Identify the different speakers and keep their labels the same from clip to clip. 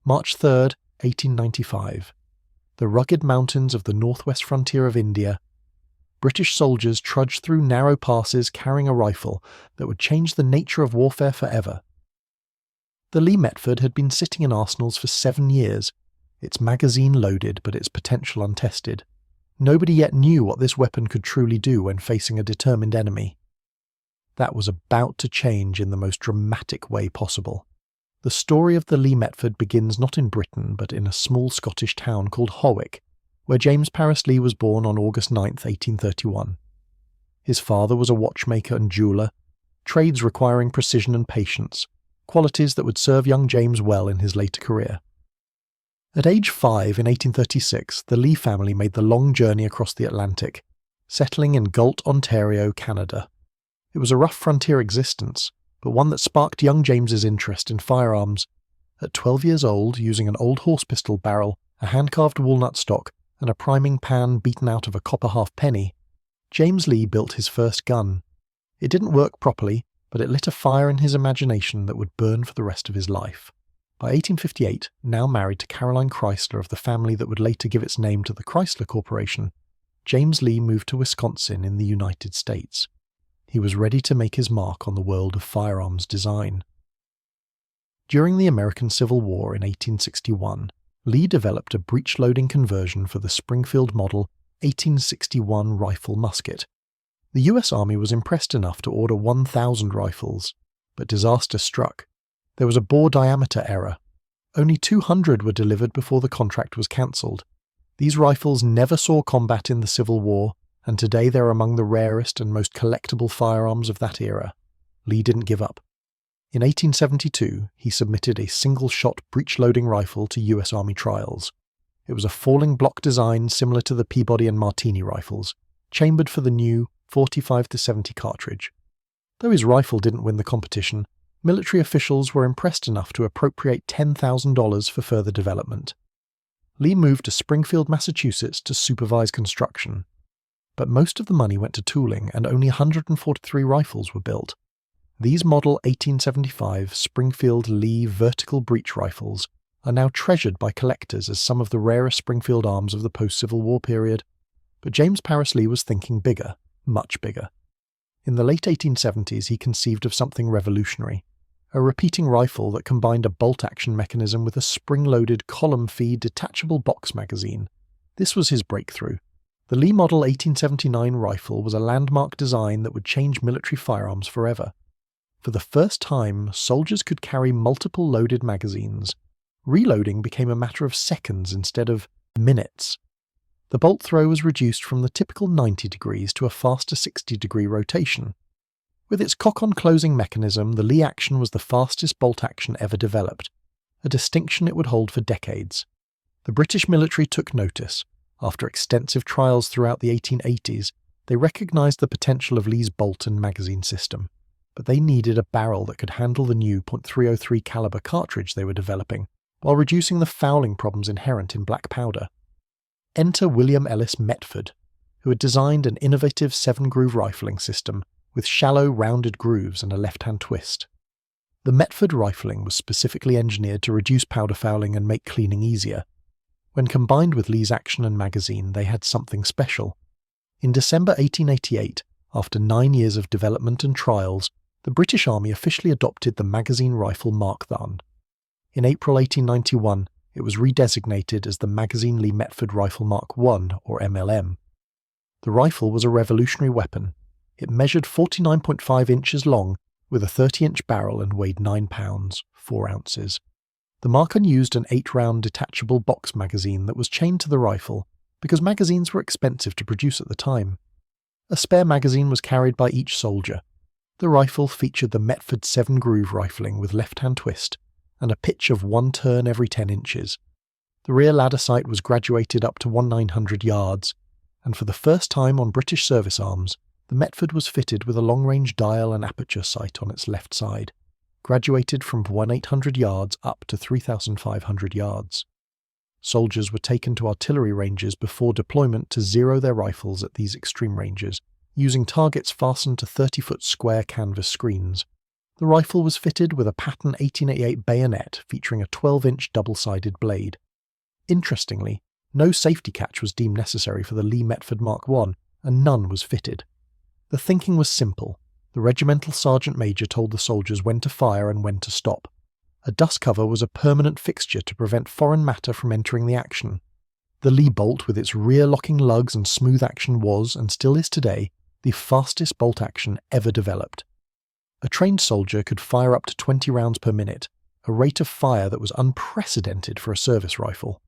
Speaker 1: March 3rd, 1895. The rugged mountains of the northwest frontier of India. British soldiers trudged through narrow passes carrying a rifle that would change the nature of warfare forever. The Lee-Metford had been sitting in arsenals for 7 years, its magazine loaded but its potential untested. Nobody yet knew what this weapon could truly do when facing a determined enemy. That was about to change in the most dramatic way possible. The story of the Lee-Metford begins not in Britain but in a small Scottish town called Hawick, where James Paris Lee was born on August 9, 1831. His father was a watchmaker and jeweller, trades requiring precision and patience, qualities that would serve young James well in his later career. At age 5 in 1836, the Lee family made the long journey across the Atlantic, settling in Galt, Ontario, Canada. It was a rough frontier existence, but one that sparked young James's interest in firearms. At 12 years old, using an old horse pistol barrel, a hand-carved walnut stock, and a priming pan beaten out of a copper halfpenny, James Lee built his first gun. It didn't work properly, but it lit a fire in his imagination that would burn for the rest of his life. By 1858, now married to Caroline Chrysler of the family that would later give its name to the Chrysler Corporation, James Lee moved to Wisconsin in the United States. He was ready to make his mark on the world of firearms design. During the American Civil War in 1861, Lee developed a breech-loading conversion for the Springfield Model 1861 rifle musket. The US Army was impressed enough to order 1,000 rifles, but disaster struck. There was a bore diameter error. Only 200 were delivered before the contract was cancelled. These rifles never saw combat in the Civil War, and today they're among the rarest and most collectible firearms of that era. Lee didn't give up. In 1872, he submitted a single-shot breech-loading rifle to US Army trials. It was a falling block design similar to the Peabody and Martini rifles, chambered for the new 45-70 cartridge. Though his rifle didn't win the competition, military officials were impressed enough to appropriate $10,000 for further development. Lee moved to Springfield, Massachusetts to supervise construction. But most of the money went to tooling and only 143 rifles were built. These Model 1875 Springfield Lee vertical breech rifles are now treasured by collectors as some of the rarest Springfield arms of the post-Civil War period. But James Paris Lee was thinking bigger, much bigger. In the late 1870s, he conceived of something revolutionary, a repeating rifle that combined a bolt-action mechanism with a spring-loaded column-feed detachable box magazine. This was his breakthrough. The Lee Model 1879 rifle was a landmark design that would change military firearms forever. For the first time, soldiers could carry multiple loaded magazines. Reloading became a matter of seconds instead of minutes. The bolt throw was reduced from the typical 90 degrees to a faster 60-degree rotation. With its cock-on closing mechanism, the Lee action was the fastest bolt action ever developed, a distinction it would hold for decades. The British military took notice. After extensive trials throughout the 1880s, they recognized the potential of Lee's bolt and magazine system, but they needed a barrel that could handle the new .303 caliber cartridge they were developing, while reducing the fouling problems inherent in black powder. Enter William Ellis Metford, who had designed an innovative 7-groove rifling system with shallow, rounded grooves and a left-hand twist. The Metford rifling was specifically engineered to reduce powder fouling and make cleaning easier. When combined with Lee's action and magazine, they had something special. In December 1888, after 9 years of development and trials, the British Army officially adopted the magazine rifle Mark I. In April 1891, it was redesignated as the Magazine Lee-Metford Rifle Mark I, or MLM. The rifle was a revolutionary weapon. It measured 49.5 inches long, with a 30-inch barrel and weighed 9 pounds, 4 ounces. The Mark I used an 8-round detachable box magazine that was chained to the rifle because magazines were expensive to produce at the time. A spare magazine was carried by each soldier. The rifle featured the Metford 7-groove rifling with left-hand twist and a pitch of 1 turn every 10 inches. The rear ladder sight was graduated up to 1,900 yards, and for the first time on British service arms, the Metford was fitted with a long-range dial and aperture sight on its left side, graduated from 1,800 yards up to 3,500 yards. Soldiers were taken to artillery ranges before deployment to zero their rifles at these extreme ranges, using targets fastened to 30-foot square canvas screens. The rifle was fitted with a pattern 1888 bayonet featuring a 12-inch double-sided blade. Interestingly, no safety catch was deemed necessary for the Lee-Metford Mark I, and none was fitted. The thinking was simple. The regimental sergeant major told the soldiers when to fire and when to stop. A dust cover was a permanent fixture to prevent foreign matter from entering the action. The Lee bolt with its rear-locking lugs and smooth action was, and still is today, the fastest bolt action ever developed. A trained soldier could fire up to 20 rounds per minute, a rate of fire that was unprecedented for a service rifle.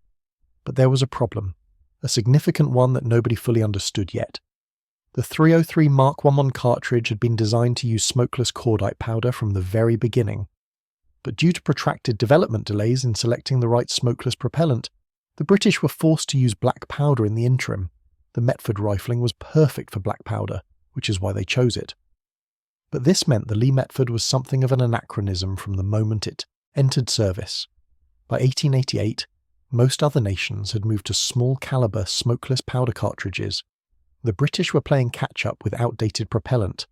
Speaker 1: But there was a problem, a significant one that nobody fully understood yet. The .303 Mark I cartridge had been designed to use smokeless cordite powder from the very beginning. But due to protracted development delays in selecting the right smokeless propellant, the British were forced to use black powder in the interim. The Metford rifling was perfect for black powder, which is why they chose it. But this meant the Lee-Metford was something of an anachronism from the moment it entered service. By 1888, most other nations had moved to small-caliber smokeless powder cartridges. The British were playing catch-up with outdated propellant.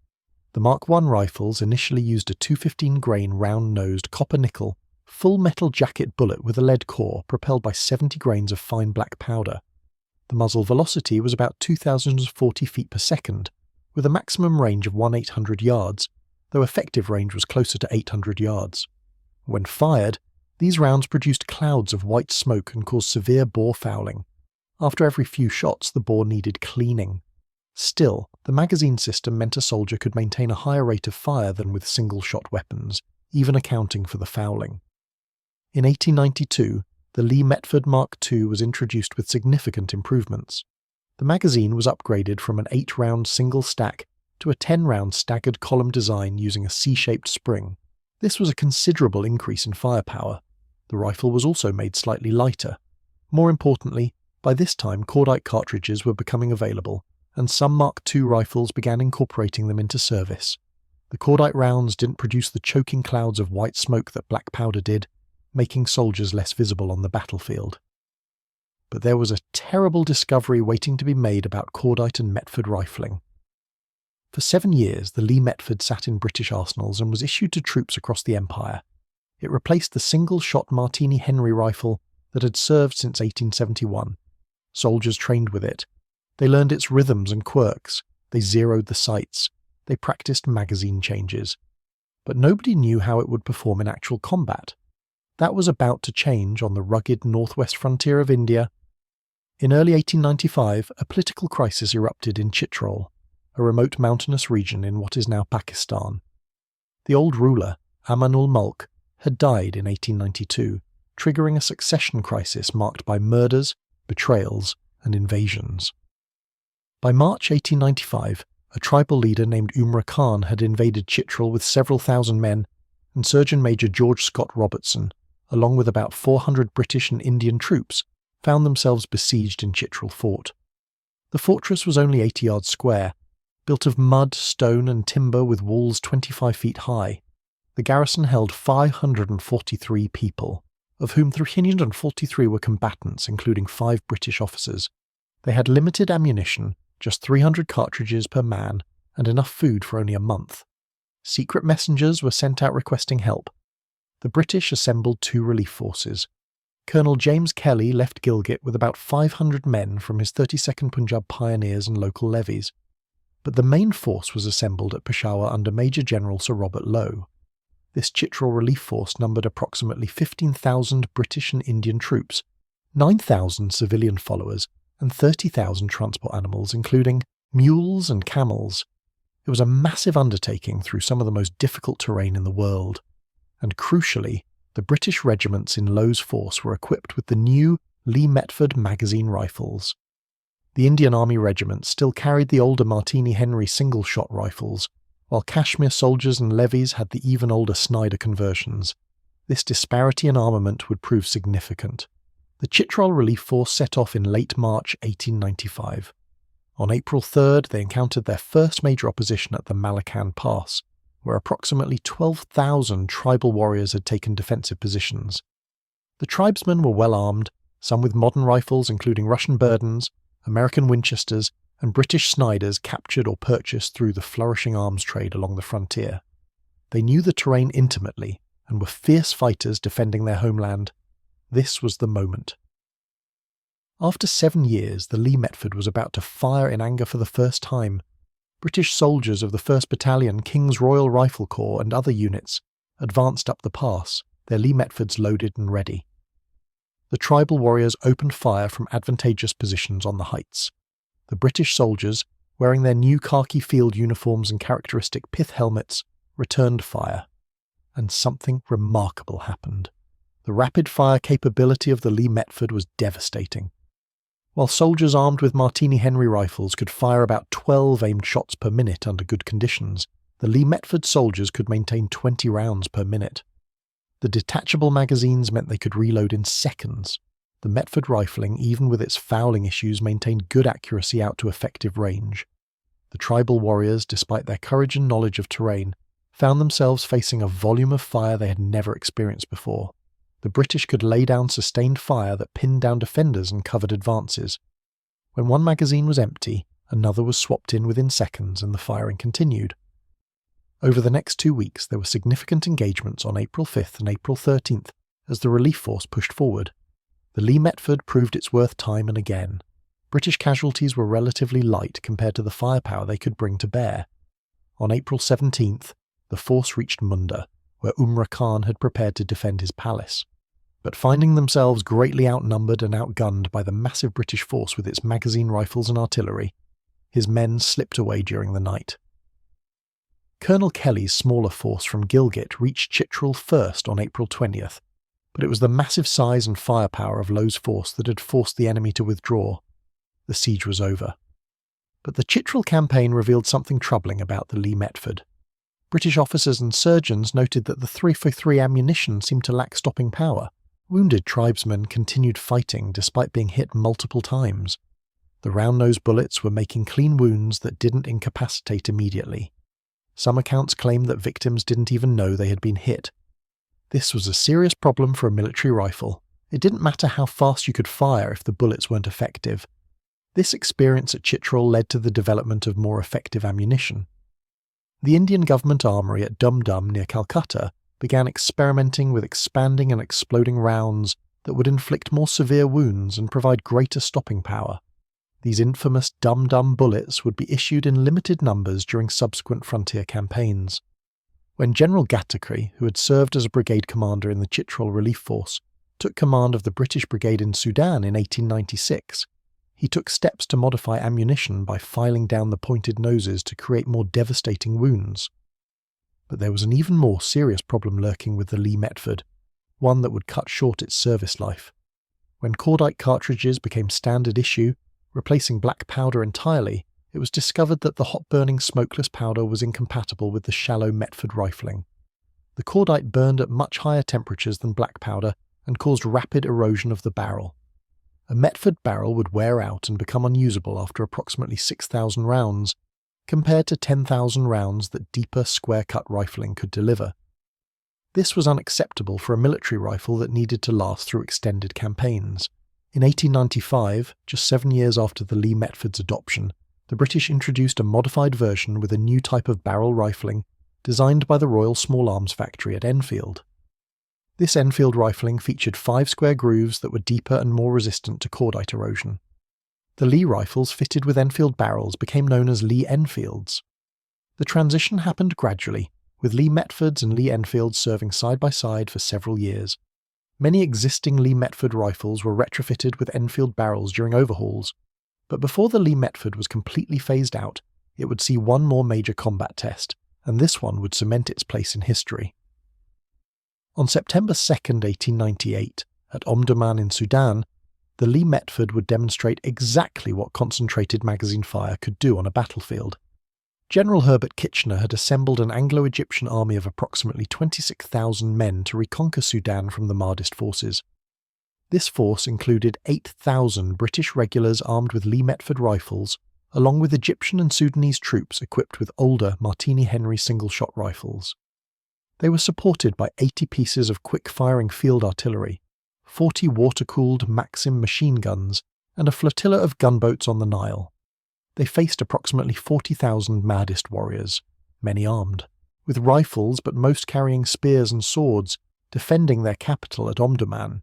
Speaker 1: The Mark I rifles initially used a 215-grain round-nosed copper-nickel, full-metal jacket bullet with a lead core propelled by 70 grains of fine black powder. The muzzle velocity was about 2,040 feet per second, with a maximum range of 1,800 yards, though effective range was closer to 800 yards. When fired, these rounds produced clouds of white smoke and caused severe bore fouling. After every few shots, the bore needed cleaning. Still, the magazine system meant a soldier could maintain a higher rate of fire than with single-shot weapons, even accounting for the fouling. In 1892, the Lee-Metford Mark II was introduced with significant improvements. The magazine was upgraded from an 8-round single stack to a 10-round staggered column design using a C-shaped spring. This was a considerable increase in firepower. The rifle was also made slightly lighter. More importantly, by this time cordite cartridges were becoming available, and some Mark II rifles began incorporating them into service. The cordite rounds didn't produce the choking clouds of white smoke that black powder did, making soldiers less visible on the battlefield. But there was a terrible discovery waiting to be made about cordite and Metford rifling. For 7 years, the Lee-Metford sat in British arsenals and was issued to troops across the Empire. It replaced the single-shot Martini Henry rifle that had served since 1871. Soldiers trained with it. They learned its rhythms and quirks. They zeroed the sights. They practiced magazine changes. But nobody knew how it would perform in actual combat. That was about to change on the rugged northwest frontier of India. In early 1895, a political crisis erupted in Chitral, a remote mountainous region in what is now Pakistan. The old ruler, Aman-ul-Mulk, had died in 1892, triggering a succession crisis marked by murders, betrayals, and invasions. By March 1895, a tribal leader named Umra Khan had invaded Chitral with several thousand men, and Surgeon Major George Scott Robertson, along with about 400 British and Indian troops, found themselves besieged in Chitral Fort. The fortress was only 80 yards square, built of mud, stone and timber with walls 25 feet high. The garrison held 543 people, of whom 343 were combatants, including 5 British officers. They had limited ammunition, just 300 cartridges per man, and enough food for only a month. Secret messengers were sent out requesting help. The British assembled 2 relief forces. Colonel James Kelly left Gilgit with about 500 men from his 32nd Punjab Pioneers and local levies. But the main force was assembled at Peshawar under Major General Sir Robert Lowe. This Chitral relief force numbered approximately 15,000 British and Indian troops, 9,000 civilian followers, and 30,000 transport animals, including mules and camels. It was a massive undertaking through some of the most difficult terrain in the world. And crucially, the British regiments in Lowe's force were equipped with the new Lee-Metford magazine rifles. The Indian Army regiments still carried the older Martini Henry single-shot rifles, while Kashmir soldiers and levies had the even older Snyder conversions. This disparity in armament would prove significant. The Chitral Relief Force set off in late March 1895. On April 3rd, they encountered their first major opposition at the Malacan Pass, where approximately 12,000 tribal warriors had taken defensive positions. The tribesmen were well armed, some with modern rifles including Russian Burdens, American Winchesters, and British Snyders captured or purchased through the flourishing arms trade along the frontier. They knew the terrain intimately and were fierce fighters defending their homeland. This was the moment. After 7 years, the Lee-Metford was about to fire in anger for the first time. British soldiers of the 1st Battalion, King's Royal Rifle Corps and other units advanced up the pass, their Lee-Metfords loaded and ready. The tribal warriors opened fire from advantageous positions on the heights. The British soldiers, wearing their new khaki field uniforms and characteristic pith helmets, returned fire. And something remarkable happened. The rapid-fire capability of the Lee-Metford was devastating. While soldiers armed with Martini-Henry rifles could fire about 12 aimed shots per minute under good conditions, the Lee-Metford soldiers could maintain 20 rounds per minute. The detachable magazines meant they could reload in seconds. The Metford rifling, even with its fouling issues, maintained good accuracy out to effective range. The tribal warriors, despite their courage and knowledge of terrain, found themselves facing a volume of fire they had never experienced before. The British could lay down sustained fire that pinned down defenders and covered advances. When one magazine was empty, another was swapped in within seconds and the firing continued. Over the next 2 weeks, there were significant engagements on April 5th and April 13th as the relief force pushed forward. The Lee-Metford proved its worth time and again. British casualties were relatively light compared to the firepower they could bring to bear. On April 17th, the force reached Munda, where Umra Khan had prepared to defend his palace. But finding themselves greatly outnumbered and outgunned by the massive British force with its magazine rifles and artillery, his men slipped away during the night. Colonel Kelly's smaller force from Gilgit reached Chitral first on April 20th, but it was the massive size and firepower of Lowe's force that had forced the enemy to withdraw. The siege was over. But the Chitral campaign revealed something troubling about the Lee-Metford. British officers and surgeons noted that the 343 ammunition seemed to lack stopping power. Wounded tribesmen continued fighting despite being hit multiple times. The round-nosed bullets were making clean wounds that didn't incapacitate immediately. Some accounts claimed that victims didn't even know they had been hit. This was a serious problem for a military rifle. It didn't matter how fast you could fire if the bullets weren't effective. This experience at Chitral led to the development of more effective ammunition. The Indian government armoury at Dum Dum near Calcutta began experimenting with expanding and exploding rounds that would inflict more severe wounds and provide greater stopping power. These infamous Dum Dum bullets would be issued in limited numbers during subsequent frontier campaigns. When General Ghattakri, who had served as a brigade commander in the Chitral Relief Force, took command of the British Brigade in Sudan in 1896, he took steps to modify ammunition by filing down the pointed noses to create more devastating wounds. But there was an even more serious problem lurking with the Lee-Metford, one that would cut short its service life. When cordite cartridges became standard issue, replacing black powder entirely, it was discovered that the hot-burning smokeless powder was incompatible with the shallow Metford rifling. The cordite burned at much higher temperatures than black powder and caused rapid erosion of the barrel. A Metford barrel would wear out and become unusable after approximately 6,000 rounds, compared to 10,000 rounds that deeper square-cut rifling could deliver. This was unacceptable for a military rifle that needed to last through extended campaigns. In 1895, just 7 years after the Lee-Metford's adoption, the British introduced a modified version with a new type of barrel rifling designed by the Royal Small Arms Factory at Enfield. This Enfield rifling featured 5 square grooves that were deeper and more resistant to cordite erosion. The Lee rifles fitted with Enfield barrels became known as Lee-Enfields. The transition happened gradually, with Lee-Metfords and Lee-Enfields serving side by side for several years. Many existing Lee-Metford rifles were retrofitted with Enfield barrels during overhauls, but before the Lee-Metford was completely phased out, it would see one more major combat test, and this one would cement its place in history. On September 2, 1898, at Omdurman in Sudan, the Lee-Metford would demonstrate exactly what concentrated magazine fire could do on a battlefield. General Herbert Kitchener had assembled an Anglo-Egyptian army of approximately 26,000 men to reconquer Sudan from the Mahdist forces. This force included 8,000 British regulars armed with Lee-Metford rifles, along with Egyptian and Sudanese troops equipped with older Martini-Henry single-shot rifles. They were supported by 80 pieces of quick-firing field artillery, 40 water-cooled Maxim machine guns, and a flotilla of gunboats on the Nile. They faced approximately 40,000 Mahdist warriors, many armed, with rifles but most carrying spears and swords, defending their capital at Omdurman.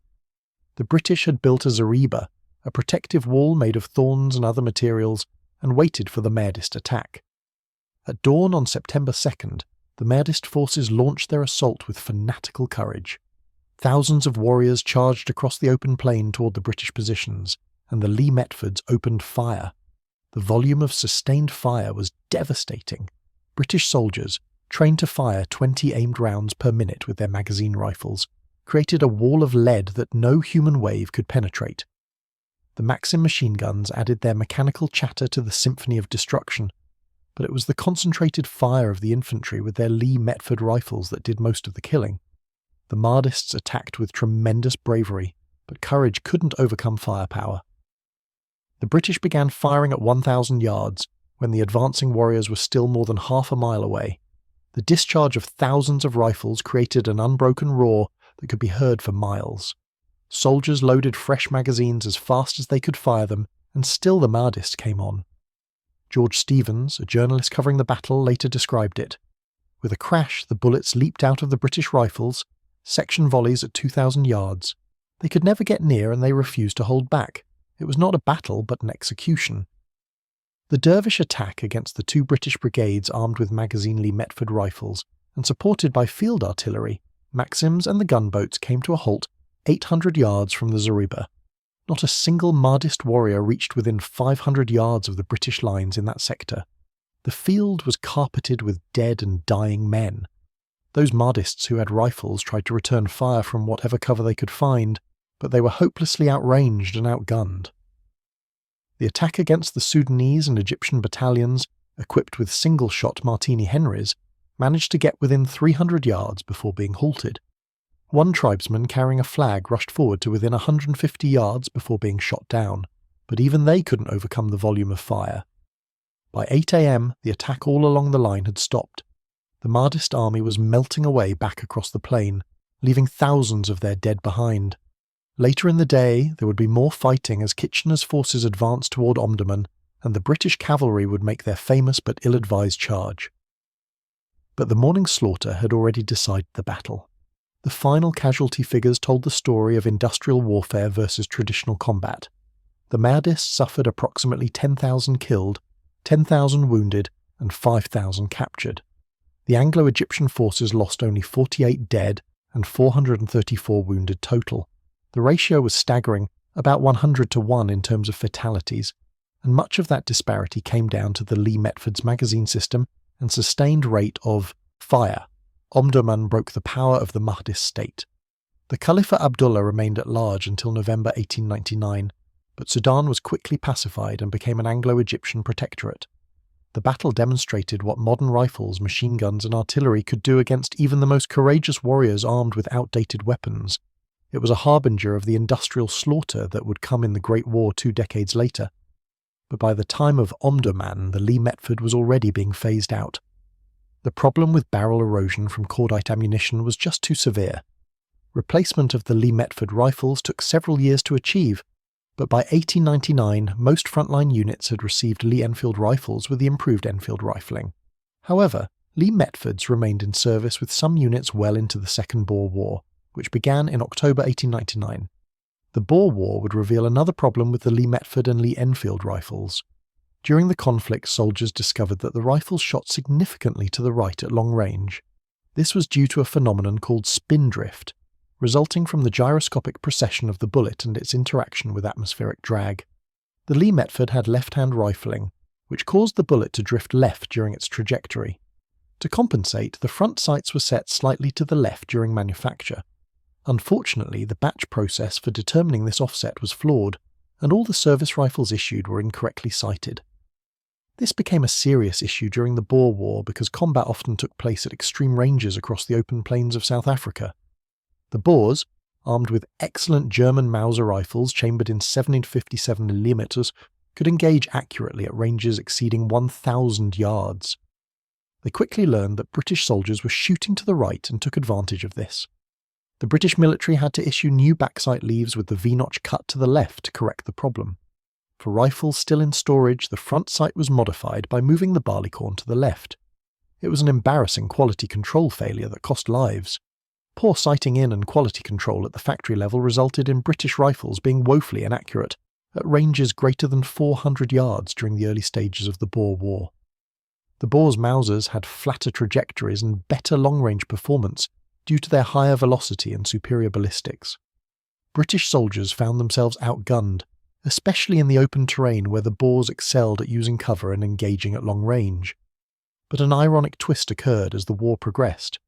Speaker 1: The British had built a zareba, a protective wall made of thorns and other materials, and waited for the Mahdist attack. At dawn on September 2nd, the Mahdist forces launched their assault with fanatical courage. Thousands of warriors charged across the open plain toward the British positions, and the Lee-Metfords opened fire. The volume of sustained fire was devastating. British soldiers, trained to fire 20 aimed rounds per minute with their magazine rifles, created a wall of lead that no human wave could penetrate. The Maxim machine guns added their mechanical chatter to the symphony of destruction, but it was the concentrated fire of the infantry with their Lee-Metford rifles that did most of the killing. The Mahdists attacked with tremendous bravery, but courage couldn't overcome firepower. The British began firing at 1,000 yards, when the advancing warriors were still more than half a mile away. The discharge of thousands of rifles created an unbroken roar that could be heard for miles. Soldiers loaded fresh magazines as fast as they could fire them, and still the Mahdists came on. George Stevens, a journalist covering the battle, later described it. With a crash, the bullets leaped out of the British rifles, section volleys at 2,000 yards. They could never get near, and they refused to hold back. It was not a battle, but an execution. The dervish attack against the 2 British brigades armed with magazine Lee-Metford rifles and supported by field artillery, Maxims and the gunboats came to a halt 800 yards from the zareba. Not a single Mahdist warrior reached within 500 yards of the British lines in that sector. The field was carpeted with dead and dying men. Those Mahdists who had rifles tried to return fire from whatever cover they could find, but they were hopelessly outranged and outgunned. The attack against the Sudanese and Egyptian battalions, equipped with single-shot Martini Henrys, managed to get within 300 yards before being halted. One tribesman carrying a flag rushed forward to within 150 yards before being shot down, but even they couldn't overcome the volume of fire. By 8 a.m, the attack all along the line had stopped. The Mahdist army was melting away back across the plain, leaving thousands of their dead behind. Later in the day, there would be more fighting as Kitchener's forces advanced toward Omdurman, and the British cavalry would make their famous but ill-advised charge. But the morning's slaughter had already decided the battle. The final casualty figures told the story of industrial warfare versus traditional combat. The Mahdists suffered approximately 10,000 killed, 10,000 wounded, and 5,000 captured. The Anglo-Egyptian forces lost only 48 dead and 434 wounded total. The ratio was staggering, about 100 to 1 in terms of fatalities, and much of that disparity came down to the Lee-Metford's magazine system and sustained rate of fire. Omdurman broke the power of the Mahdist state. The Khalifa Abdullah remained at large until November 1899, but Sudan was quickly pacified and became an Anglo-Egyptian protectorate. The battle demonstrated what modern rifles, machine guns, and artillery could do against even the most courageous warriors armed with outdated weapons. It was a harbinger of the industrial slaughter that would come in the Great War 2 decades later. But by the time of Omdurman, the Lee-Metford was already being phased out. The problem with barrel erosion from cordite ammunition was just too severe. Replacement of the Lee-Metford rifles took several years to achieve, but by 1899 most frontline units had received Lee-Enfield rifles with the improved Enfield rifling. However, Lee-Metfords remained in service with some units well into the Second Boer War, which began in October 1899. The Boer War would reveal another problem with the Lee-Metford and Lee-Enfield rifles. During the conflict, soldiers discovered that the rifles shot significantly to the right at long range. This was due to a phenomenon called spin drift, resulting from the gyroscopic precession of the bullet and its interaction with atmospheric drag. The Lee-Metford had left-hand rifling, which caused the bullet to drift left during its trajectory. To compensate, the front sights were set slightly to the left during manufacture. Unfortunately, the batch process for determining this offset was flawed, and all the service rifles issued were incorrectly sighted. This became a serious issue during the Boer War because combat often took place at extreme ranges across the open plains of South Africa. The Boers, armed with excellent German Mauser rifles chambered in 7.57mm, could engage accurately at ranges exceeding 1,000 yards. They quickly learned that British soldiers were shooting to the right and took advantage of this. The British military had to issue new backsight leaves with the V-notch cut to the left to correct the problem. For rifles still in storage, the front sight was modified by moving the barleycorn to the left. It was an embarrassing quality control failure that cost lives. Poor sighting in and quality control at the factory level resulted in British rifles being woefully inaccurate, at ranges greater than 400 yards during the early stages of the Boer War. The Boers' Mausers had flatter trajectories and better long-range performance due to their higher velocity and superior ballistics. British soldiers found themselves outgunned, especially in the open terrain where the Boers excelled at using cover and engaging at long range. But an ironic twist occurred as the war progressed.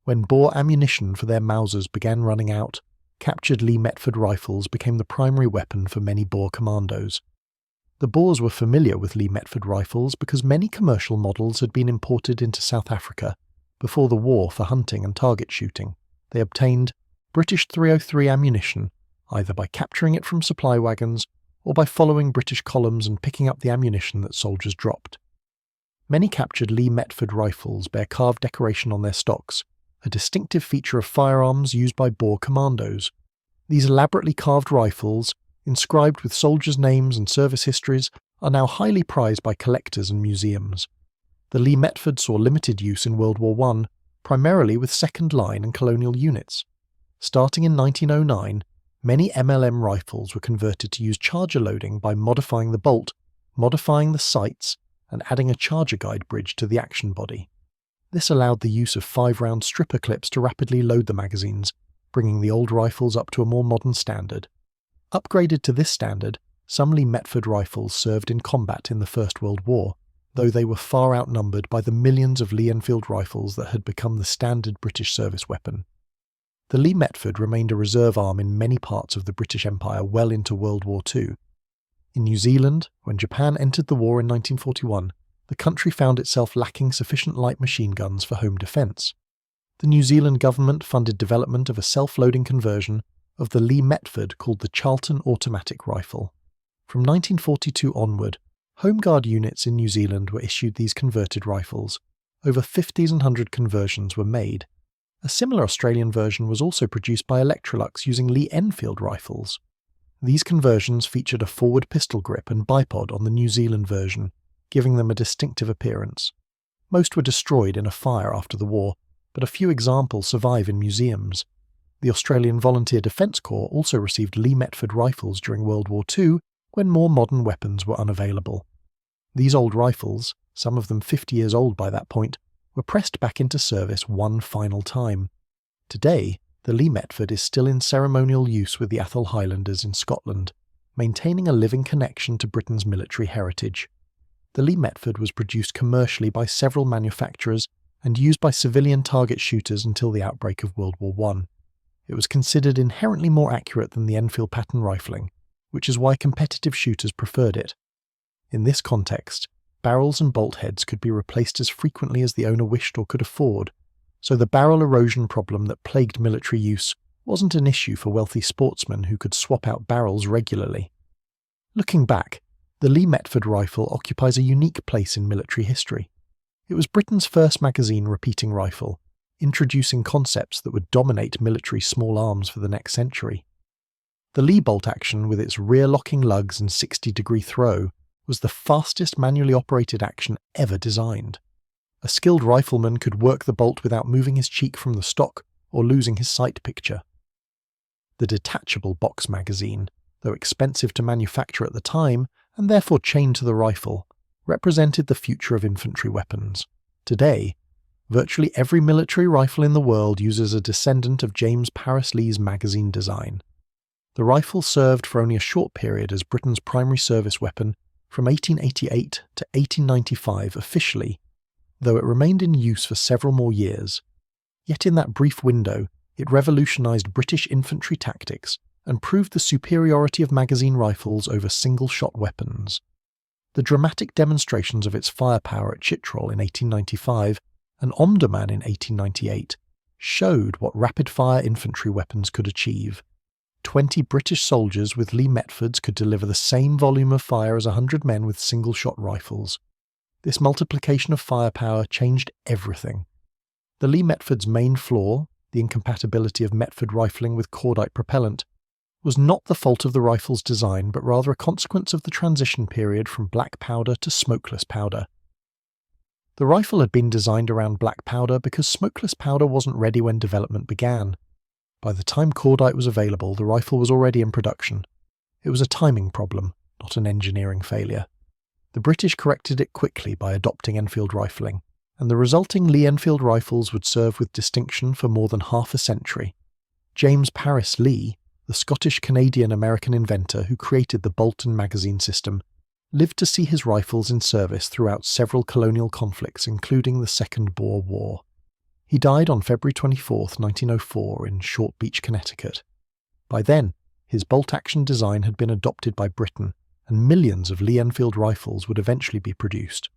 Speaker 1: When Boer ammunition for their Mausers began running out, captured Lee-Metford rifles became the primary weapon for many Boer commandos. The Boers were familiar with Lee-Metford rifles because many commercial models had been imported into South Africa before the war for hunting and target shooting. They obtained British .303 ammunition either by capturing it from supply wagons or by following British columns and picking up the ammunition that soldiers dropped. Many captured Lee-Metford rifles bear carved decoration on their stocks, a distinctive feature of firearms used by Boer commandos. These elaborately carved rifles, inscribed with soldiers' names and service histories, are now highly prized by collectors and museums. The Lee-Metford saw limited use in World War I, primarily with second line and colonial units. Starting in 1909, many MLM rifles were converted to use charger loading by modifying the bolt, modifying the sights, and adding a charger guide bridge to the action body. This allowed the use of 5-round stripper clips to rapidly load the magazines, bringing the old rifles up to a more modern standard. Upgraded to this standard, some Lee-Metford rifles served in combat in the First World War, though they were far outnumbered by the millions of Lee-Enfield rifles that had become the standard British service weapon. The Lee-Metford remained a reserve arm in many parts of the British Empire well into World War II. In New Zealand, when Japan entered the war in 1941, the country found itself lacking sufficient light machine guns for home defence. The New Zealand government funded development of a self-loading conversion of the Lee-Metford called the Charlton Automatic Rifle. From 1942 onward, Home Guard units in New Zealand were issued these converted rifles. Over 1,500 conversions were made. A similar Australian version was also produced by Electrolux using Lee-Enfield rifles. These conversions featured a forward pistol grip and bipod on the New Zealand version, giving them a distinctive appearance. Most were destroyed in a fire after the war, but a few examples survive in museums. The Australian Volunteer Defence Corps also received Lee-Metford rifles during World War II when more modern weapons were unavailable. These old rifles, some of them 50 years old by that point, were pressed back into service one final time. Today, the Lee-Metford is still in ceremonial use with the Atholl Highlanders in Scotland, maintaining a living connection to Britain's military heritage. The Lee-Metford was produced commercially by several manufacturers and used by civilian target shooters until the outbreak of World War I. It was considered inherently more accurate than the Enfield pattern rifling, which is why competitive shooters preferred it. In this context, barrels and bolt heads could be replaced as frequently as the owner wished or could afford, so the barrel erosion problem that plagued military use wasn't an issue for wealthy sportsmen who could swap out barrels regularly. Looking back, the Lee-Metford rifle occupies a unique place in military history. It was Britain's first magazine-repeating rifle, introducing concepts that would dominate military small arms for the next century. The Lee bolt action with its rear-locking lugs and 60-degree throw was the fastest manually operated action ever designed. A skilled rifleman could work the bolt without moving his cheek from the stock or losing his sight picture. The detachable box magazine, though expensive to manufacture at the time and therefore chained to the rifle, represented the future of infantry weapons. Today, virtually every military rifle in the world uses a descendant of James Paris Lee's magazine design. The rifle served for only a short period as Britain's primary service weapon from 1888 to 1895 officially, though it remained in use for several more years. Yet in that brief window, it revolutionised British infantry tactics and proved the superiority of magazine rifles over single-shot weapons. The dramatic demonstrations of its firepower at Chitral in 1895 and Omdurman in 1898 showed what rapid-fire infantry weapons could achieve. 20 British soldiers with Lee-Metfords could deliver the same volume of fire as 100 men with single-shot rifles. This multiplication of firepower changed everything. The Lee-Metford's main flaw, the incompatibility of Metford rifling with cordite propellant, was not the fault of the rifle's design but rather a consequence of the transition period from black powder to smokeless powder. The rifle had been designed around black powder because smokeless powder wasn't ready when development began. By the time cordite was available, the rifle was already in production. It was a timing problem, not an engineering failure. The British corrected it quickly by adopting Enfield rifling, and the resulting Lee-Enfield rifles would serve with distinction for more than half a century. James Paris Lee, the Scottish-Canadian-American inventor who created the bolt and magazine system, lived to see his rifles in service throughout several colonial conflicts, including the Second Boer War. He died on February 24, 1904, in Short Beach, Connecticut. By then, his bolt-action design had been adopted by Britain, and millions of Lee-Enfield rifles would eventually be produced.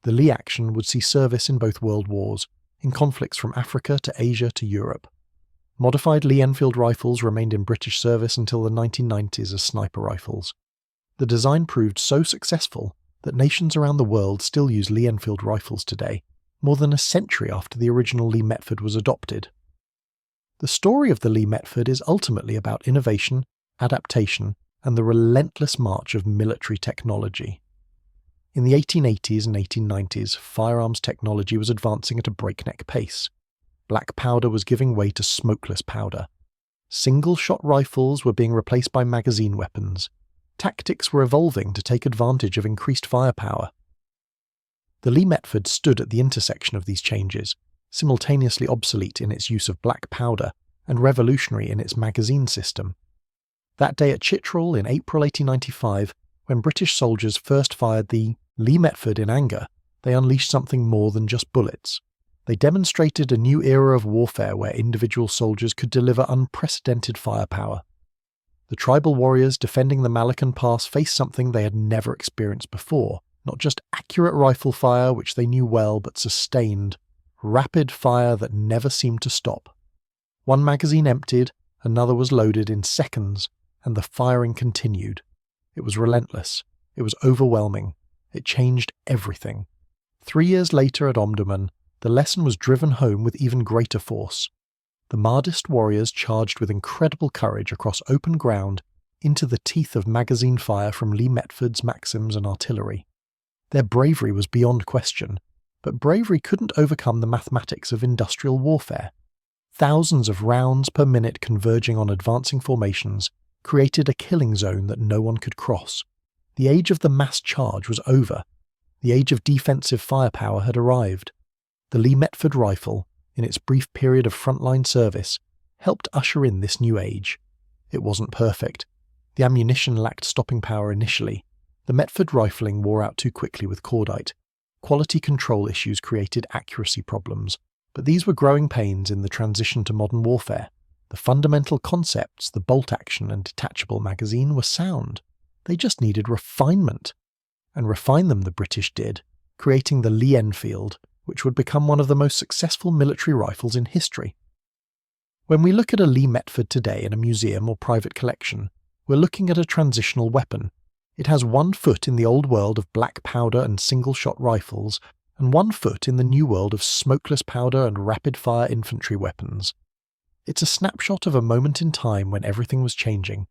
Speaker 1: The Lee action would see service in both world wars, in conflicts from Africa to Asia to Europe. Modified Lee-Enfield rifles remained in British service until the 1990s as sniper rifles. The design proved so successful that nations around the world still use Lee-Enfield rifles today, more than a century after the original Lee-Metford was adopted. The story of the Lee-Metford is ultimately about innovation, adaptation, and the relentless march of military technology. In the 1880s and 1890s, firearms technology was advancing at a breakneck pace. Black powder was giving way to smokeless powder. Single-shot rifles were being replaced by magazine weapons. Tactics were evolving to take advantage of increased firepower. The Lee-Metford stood at the intersection of these changes, simultaneously obsolete in its use of black powder and revolutionary in its magazine system. That day at Chitral in April 1895, when British soldiers first fired the Lee-Metford in anger, they unleashed something more than just bullets. They demonstrated a new era of warfare where individual soldiers could deliver unprecedented firepower. The tribal warriors defending the Malacan Pass faced something they had never experienced before, not just accurate rifle fire, which they knew well, but sustained, rapid fire that never seemed to stop. One magazine emptied, another was loaded in seconds, and the firing continued. It was relentless. It was overwhelming. It changed everything. 3 years later at Omdurman, the lesson was driven home with even greater force. The Mahdist warriors charged with incredible courage across open ground into the teeth of magazine fire from Lee-Metford's Maxims and artillery. Their bravery was beyond question, but bravery couldn't overcome the mathematics of industrial warfare. Thousands of rounds per minute converging on advancing formations created a killing zone that no one could cross. The age of the mass charge was over. The age of defensive firepower had arrived. The Lee-Metford rifle, in its brief period of frontline service, helped usher in this new age. It wasn't perfect. The ammunition lacked stopping power initially. The Metford rifling wore out too quickly with cordite. Quality control issues created accuracy problems, but these were growing pains in the transition to modern warfare. The fundamental concepts, the bolt action and detachable magazine, were sound. They just needed refinement. And refine them the British did, creating the Lee-Enfield, which would become one of the most successful military rifles in history. When we look at a Lee-Metford today in a museum or private collection, we're looking at a transitional weapon. It has 1 foot in the old world of black powder and single-shot rifles, and 1 foot in the new world of smokeless powder and rapid-fire infantry weapons. It's a snapshot of a moment in time when everything was changing.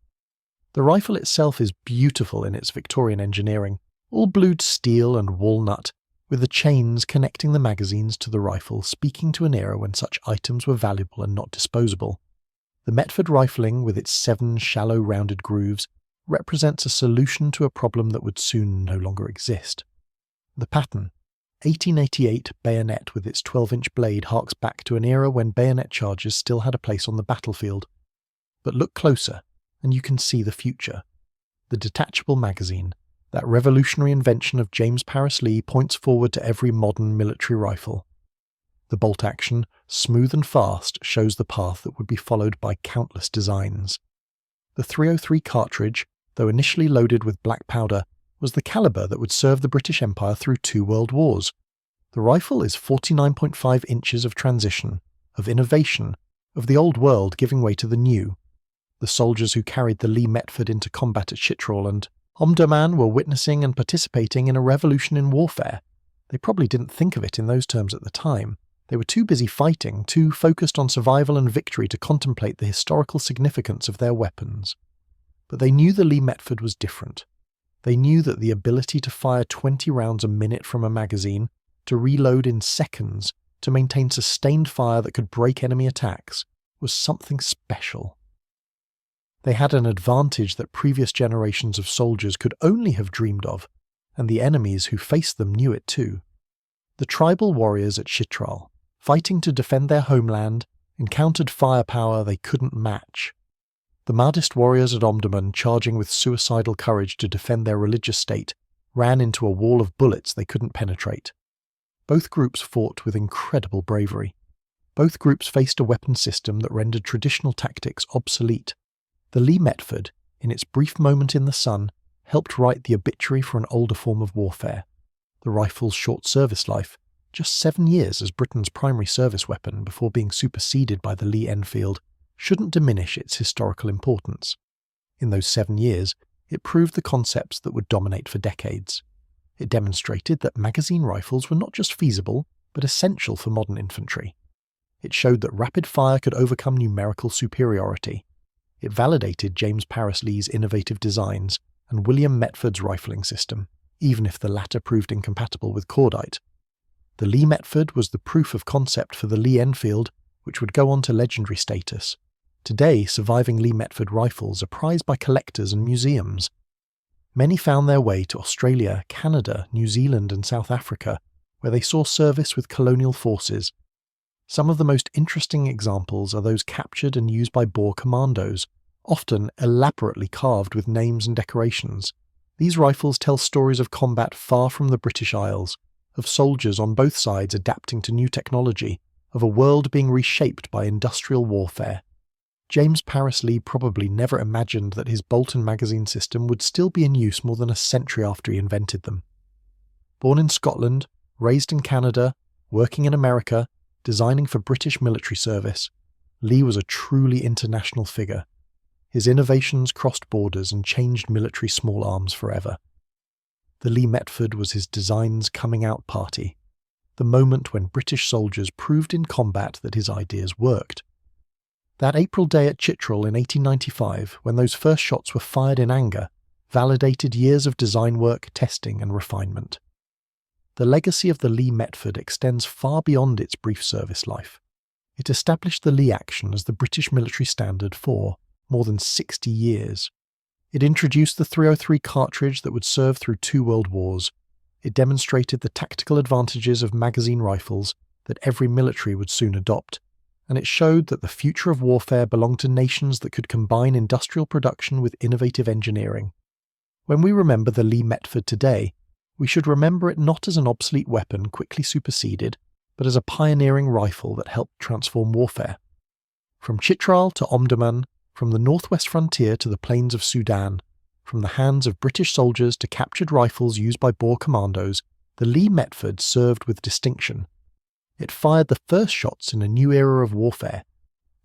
Speaker 1: The rifle itself is beautiful in its Victorian engineering, all blued steel and walnut, with the chains connecting the magazines to the rifle speaking to an era when such items were valuable and not disposable. The Metford rifling, with its 7 shallow rounded grooves, represents a solution to a problem that would soon no longer exist. The pattern, 1888 bayonet with its 12-inch blade, harks back to an era when bayonet charges still had a place on the battlefield. But look closer, and you can see the future. The detachable magazine, that revolutionary invention of James Paris Lee, points forward to every modern military rifle. The bolt action, smooth and fast, shows the path that would be followed by countless designs. The .303 cartridge, though initially loaded with black powder, was the caliber that would serve the British Empire through 2 world wars. The rifle is 49.5 inches of transition, of innovation, of the old world giving way to the new. The soldiers who carried the Lee-Metford into combat at Chitral and Omdurman were witnessing and participating in a revolution in warfare. They probably didn't think of it in those terms at the time. They were too busy fighting, too focused on survival and victory to contemplate the historical significance of their weapons. But they knew the Lee-Metford was different. They knew that the ability to fire 20 rounds a minute from a magazine, to reload in seconds to maintain sustained fire that could break enemy attacks was something special. They had an advantage that previous generations of soldiers could only have dreamed of, and the enemies who faced them knew it too. The tribal warriors at Chitral, fighting to defend their homeland, encountered firepower they couldn't match. The Mahdist warriors at Omdurman, charging with suicidal courage to defend their religious state, ran into a wall of bullets they couldn't penetrate. Both groups fought with incredible bravery. Both groups faced a weapon system that rendered traditional tactics obsolete. The Lee-Metford, in its brief moment in the sun, helped write the obituary for an older form of warfare. The rifle's short service life, just 7 years as Britain's primary service weapon before being superseded by the Lee-Enfield, shouldn't diminish its historical importance. In those 7 years, it proved the concepts that would dominate for decades. It demonstrated that magazine rifles were not just feasible, but essential for modern infantry. It showed that rapid fire could overcome numerical superiority. It validated James Paris Lee's innovative designs and William Metford's rifling system, even if the latter proved incompatible with cordite. The Lee-Metford was the proof of concept for the Lee-Enfield, which would go on to legendary status. Today, surviving Lee-Metford rifles are prized by collectors and museums. Many found their way to Australia, Canada, New Zealand and South Africa, where they saw service with colonial forces. Some of the most interesting examples are those captured and used by Boer commandos, often elaborately carved with names and decorations. These rifles tell stories of combat far from the British Isles, of soldiers on both sides adapting to new technology, of a world being reshaped by industrial warfare. James Paris Lee probably never imagined that his bolt and magazine system would still be in use more than a century after he invented them. Born in Scotland, raised in Canada, working in America, designing for British military service, Lee was a truly international figure. His innovations crossed borders and changed military small arms forever. The Lee-Metford was his design's coming-out party, the moment when British soldiers proved in combat that his ideas worked. That April day at Chitral in 1895, when those first shots were fired in anger, validated years of design work, testing and refinement. The legacy of the Lee-Metford extends far beyond its brief service life. It established the Lee action as the British military standard for more than 60 years. It introduced the .303 cartridge that would serve through 2 world wars. It demonstrated the tactical advantages of magazine rifles that every military would soon adopt, and it showed that the future of warfare belonged to nations that could combine industrial production with innovative engineering. When we remember the Lee-Metford today, we should remember it not as an obsolete weapon quickly superseded, but as a pioneering rifle that helped transform warfare. From Chitral to Omdurman, from the northwest frontier to the plains of Sudan, from the hands of British soldiers to captured rifles used by Boer commandos, the Lee-Metford served with distinction. It fired the first shots in a new era of warfare,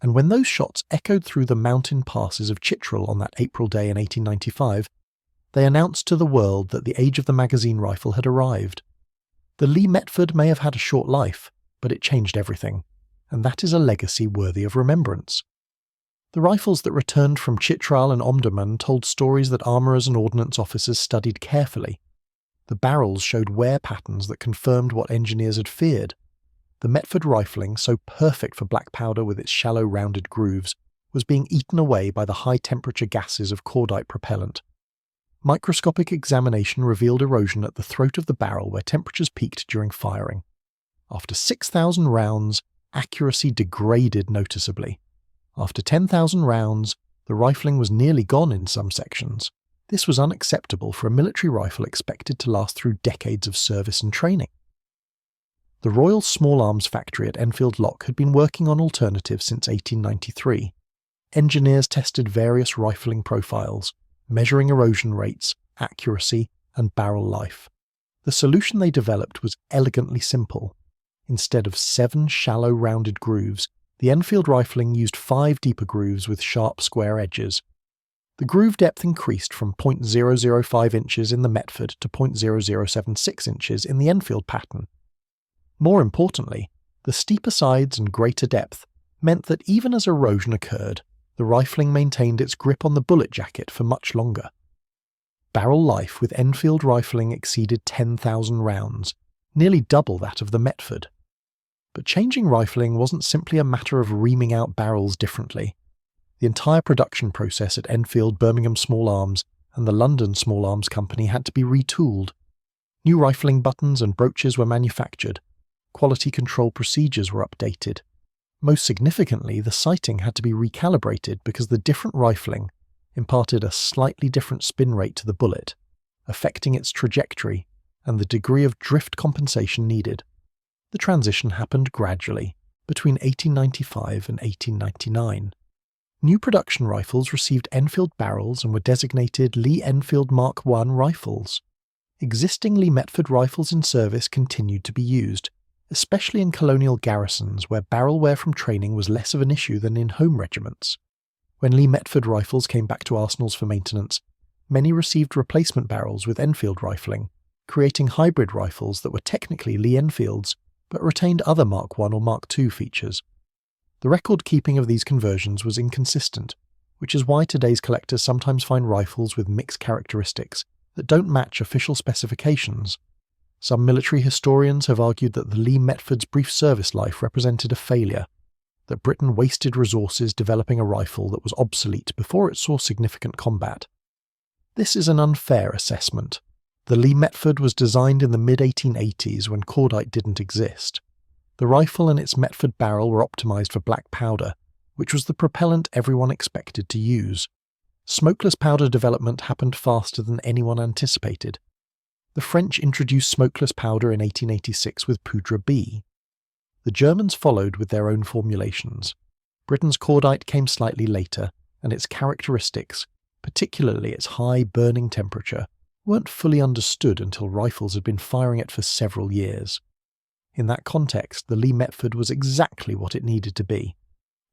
Speaker 1: and when those shots echoed through the mountain passes of Chitral on that April day in 1895, they announced to the world that the age of the magazine rifle had arrived. The Lee-Metford may have had a short life, but it changed everything, and that is a legacy worthy of remembrance. The rifles that returned from Chitral and Omdurman told stories that armourers and ordnance officers studied carefully. The barrels showed wear patterns that confirmed what engineers had feared. The Metford rifling, so perfect for black powder with its shallow rounded grooves, was being eaten away by the high-temperature gases of cordite propellant. Microscopic examination revealed erosion at the throat of the barrel where temperatures peaked during firing. After 6,000 rounds, accuracy degraded noticeably. After 10,000 rounds, the rifling was nearly gone in some sections. This was unacceptable for a military rifle expected to last through decades of service and training. The Royal Small Arms Factory at Enfield Lock had been working on alternatives since 1893. Engineers tested various rifling profiles, measuring erosion rates, accuracy, and barrel life. The solution they developed was elegantly simple. Instead of 7 shallow rounded grooves, the Enfield rifling used 5 deeper grooves with sharp square edges. The groove depth increased from 0.005 inches in the Metford to 0.0076 inches in the Enfield pattern. More importantly, the steeper sides and greater depth meant that even as erosion occurred, the rifling maintained its grip on the bullet jacket for much longer. Barrel life with Enfield rifling exceeded 10,000 rounds, nearly double that of the Metford. But changing rifling wasn't simply a matter of reaming out barrels differently. The entire production process at Enfield Birmingham Small Arms and the London Small Arms Company had to be retooled. New rifling buttons and broaches were manufactured. Quality control procedures were updated. Most significantly, the sighting had to be recalibrated because the different rifling imparted a slightly different spin rate to the bullet, affecting its trajectory and the degree of drift compensation needed. The transition happened gradually, between 1895 and 1899. New production rifles received Enfield barrels and were designated Lee-Enfield Mark I rifles. Existing Lee-Metford rifles in service continued to be used, especially in colonial garrisons where barrel wear from training was less of an issue than in home regiments. When Lee-Metford rifles came back to arsenals for maintenance, many received replacement barrels with Enfield rifling, creating hybrid rifles that were technically Lee-Enfields but retained other Mark I or Mark II features. The record-keeping of these conversions was inconsistent, which is why today's collectors sometimes find rifles with mixed characteristics that don't match official specifications. Some military historians have argued that the Lee-Metford's brief service life represented a failure, that Britain wasted resources developing a rifle that was obsolete before it saw significant combat. This is an unfair assessment. The Lee-Metford was designed in the mid-1880s when cordite didn't exist. The rifle and its Metford barrel were optimized for black powder, which was the propellant everyone expected to use. Smokeless powder development happened faster than anyone anticipated. The French introduced smokeless powder in 1886 with Poudre B. The Germans followed with their own formulations. Britain's cordite came slightly later, and its characteristics, particularly its high burning temperature, weren't fully understood until rifles had been firing it for several years. In that context, the Lee-Metford was exactly what it needed to be.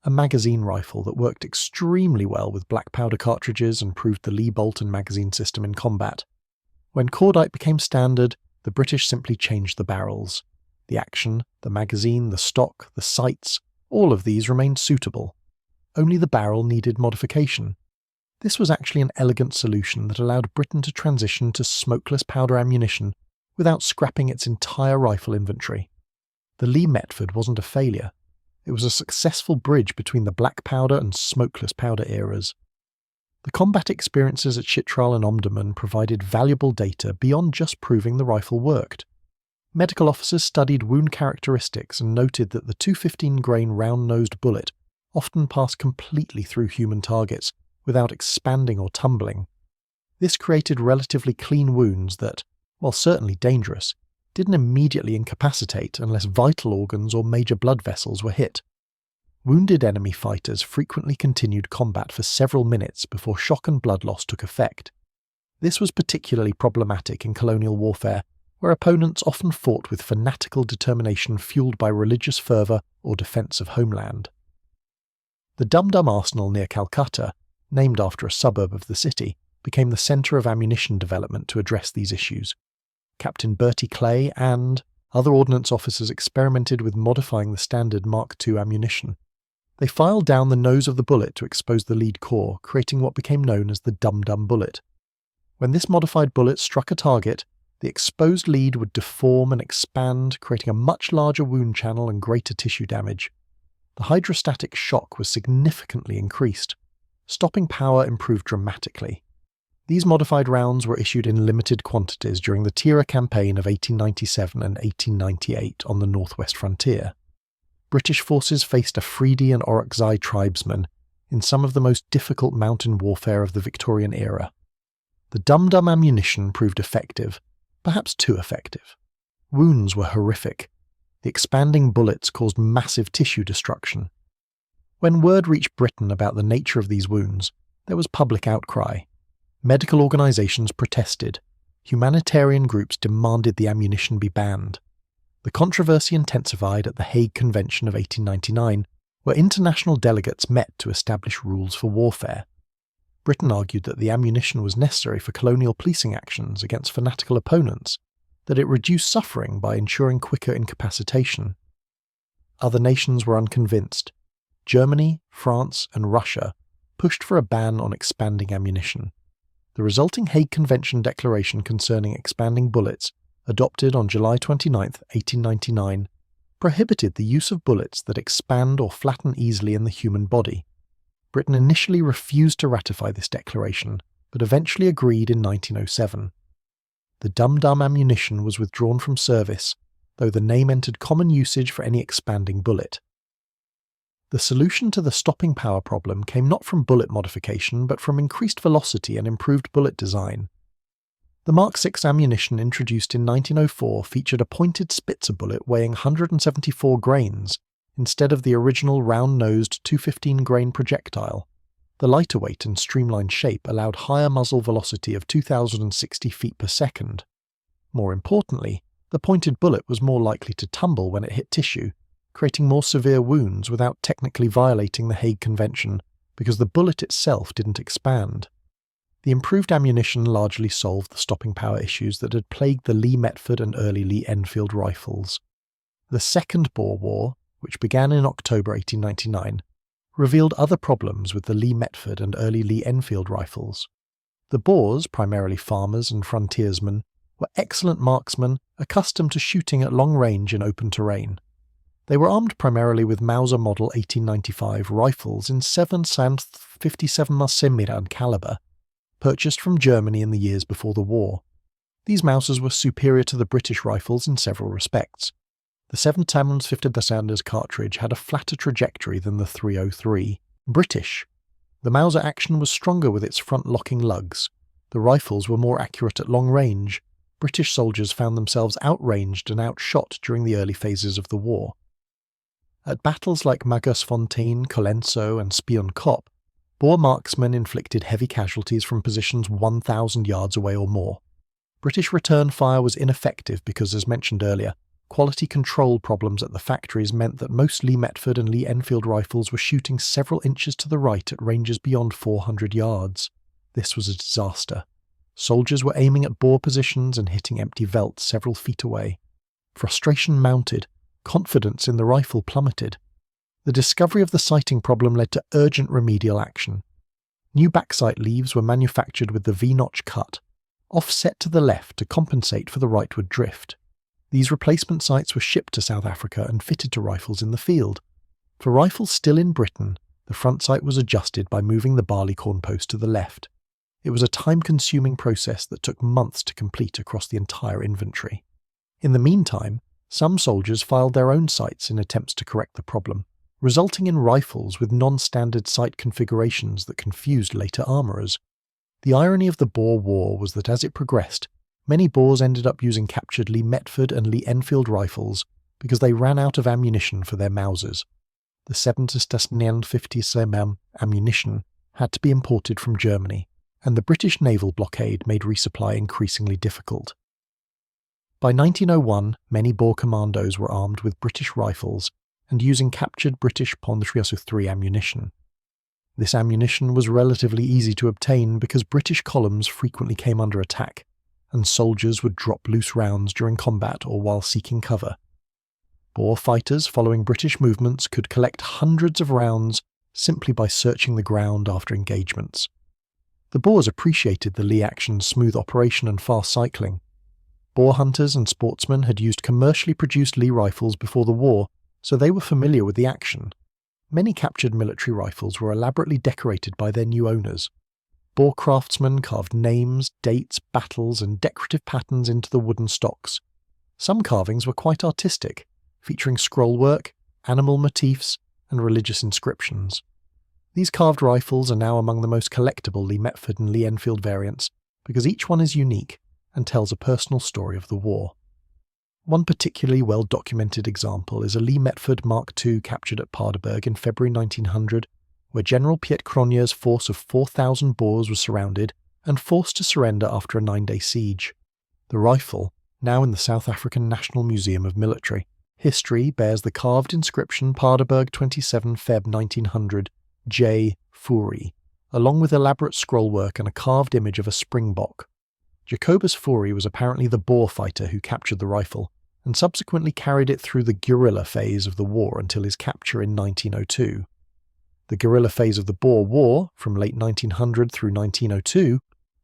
Speaker 1: A magazine rifle that worked extremely well with black powder cartridges and proved the Lee bolt and magazine system in combat. When cordite became standard, the British simply changed the barrels. The action, the magazine, the stock, the sights, all of these remained suitable. Only the barrel needed modification. This was actually an elegant solution that allowed Britain to transition to smokeless powder ammunition without scrapping its entire rifle inventory. The Lee-Metford wasn't a failure. It was a successful bridge between the black powder and smokeless powder eras. The combat experiences at Chitral and Omdurman provided valuable data beyond just proving the rifle worked. Medical officers studied wound characteristics and noted that the .215 grain round-nosed bullet often passed completely through human targets without expanding or tumbling. This created relatively clean wounds that, while certainly dangerous, didn't immediately incapacitate unless vital organs or major blood vessels were hit. Wounded enemy fighters frequently continued combat for several minutes before shock and blood loss took effect. This was particularly problematic in colonial warfare, where opponents often fought with fanatical determination fueled by religious fervour or defence of homeland. The Dum Dum Arsenal near Calcutta, named after a suburb of the city, became the centre of ammunition development to address these issues. Captain Bertie Clay and other ordnance officers experimented with modifying the standard Mark II ammunition. They filed down the nose of the bullet to expose the lead core, creating what became known as the Dum Dum bullet. When this modified bullet struck a target, the exposed lead would deform and expand, creating a much larger wound channel and greater tissue damage. The hydrostatic shock was significantly increased. Stopping power improved dramatically. These modified rounds were issued in limited quantities during the Tirah campaign of 1897 and 1898 on the northwest frontier. British forces faced Afridi and Orakzai tribesmen in some of the most difficult mountain warfare of the Victorian era. The Dum Dum ammunition proved effective, perhaps too effective. Wounds were horrific. The expanding bullets caused massive tissue destruction. When word reached Britain about the nature of these wounds, there was public outcry. Medical organisations protested. Humanitarian groups demanded the ammunition be banned. The controversy intensified at the Hague Convention of 1899, where international delegates met to establish rules for warfare. Britain argued that the ammunition was necessary for colonial policing actions against fanatical opponents, that it reduced suffering by ensuring quicker incapacitation. Other nations were unconvinced. Germany, France, and Russia pushed for a ban on expanding ammunition. The resulting Hague Convention declaration concerning expanding bullets adopted on July 29, 1899, prohibited the use of bullets that expand or flatten easily in the human body. Britain initially refused to ratify this declaration, but eventually agreed in 1907. The dum-dum ammunition was withdrawn from service, though the name entered common usage for any expanding bullet. The solution to the stopping power problem came not from bullet modification, but from increased velocity and improved bullet design. The Mark VI ammunition introduced in 1904 featured a pointed Spitzer bullet weighing 174 grains, instead of the original round-nosed 215-grain projectile. The lighter weight and streamlined shape allowed higher muzzle velocity of 2,060 feet per second. More importantly, the pointed bullet was more likely to tumble when it hit tissue, creating more severe wounds without technically violating the Hague Convention because the bullet itself didn't expand. The improved ammunition largely solved the stopping power issues that had plagued the Lee-Metford and early Lee-Enfield rifles. The Second Boer War, which began in October 1899, revealed other problems with the Lee-Metford and early Lee-Enfield rifles. The Boers, primarily farmers and frontiersmen, were excellent marksmen accustomed to shooting at long range in open terrain. They were armed primarily with Mauser Model 1895 rifles in 7 57 mm caliber, purchased from Germany in the years before the war. These Mausers were superior to the British rifles in several respects. The 7 57 cartridge had a flatter trajectory than the .303. British. The Mauser action was stronger with its front-locking lugs. The rifles were more accurate at long range. British soldiers found themselves outranged and outshot during the early phases of the war. At battles like Magersfontein, Colenso, and Spion Kop, Boer marksmen inflicted heavy casualties from positions 1,000 yards away or more. British return fire was ineffective because, as mentioned earlier, quality control problems at the factories meant that most Lee-Metford and Lee-Enfield rifles were shooting several inches to the right at ranges beyond 400 yards. This was a disaster. Soldiers were aiming at Boer positions and hitting empty veldt several feet away. Frustration mounted. Confidence in the rifle plummeted. The discovery of the sighting problem led to urgent remedial action. New backsight leaves were manufactured with the V-notch cut, offset to the left to compensate for the rightward drift. These replacement sights were shipped to South Africa and fitted to rifles in the field. For rifles still in Britain, the front sight was adjusted by moving the barleycorn post to the left. It was a time-consuming process that took months to complete across the entire infantry. In the meantime, some soldiers filed their own sights in attempts to correct the problem, resulting in rifles with non-standard sight configurations that confused later armourers. The irony of the Boer War was that as it progressed, many Boers ended up using captured Lee-Metford and Lee-Enfield rifles because they ran out of ammunition for their Mausers. The 7 50 mm ammunition had to be imported from Germany, and the British naval blockade made resupply increasingly difficult. By 1901, many Boer commandos were armed with British rifles and using captured British .303 ammunition. This ammunition was relatively easy to obtain because British columns frequently came under attack, and soldiers would drop loose rounds during combat or while seeking cover. Boer fighters following British movements could collect hundreds of rounds simply by searching the ground after engagements. The Boers appreciated the Lee action's smooth operation and fast cycling. Boer hunters and sportsmen had used commercially produced Lee rifles before the war, so they were familiar with the action. Many captured military rifles were elaborately decorated by their new owners. Boer craftsmen carved names, dates, battles, and decorative patterns into the wooden stocks. Some carvings were quite artistic, featuring scrollwork, animal motifs, and religious inscriptions. These carved rifles are now among the most collectible Lee-Metford and Lee-Enfield variants because each one is unique and tells a personal story of the war. One particularly well-documented example is a Lee-Metford Mark II captured at Paardeberg in February 1900, where General Piet Cronje's force of 4,000 Boers was surrounded and forced to surrender after a 9-day siege. The rifle, now in the South African National Museum of Military History, bears the carved inscription Paardeberg 27 Feb 1900, J. Fourie, along with elaborate scrollwork and a carved image of a springbok. Jacobus Fourie was apparently the Boer fighter who captured the rifle, and subsequently carried it through the guerrilla phase of the war until his capture in 1902. The guerrilla phase of the Boer War, from late 1900 through 1902,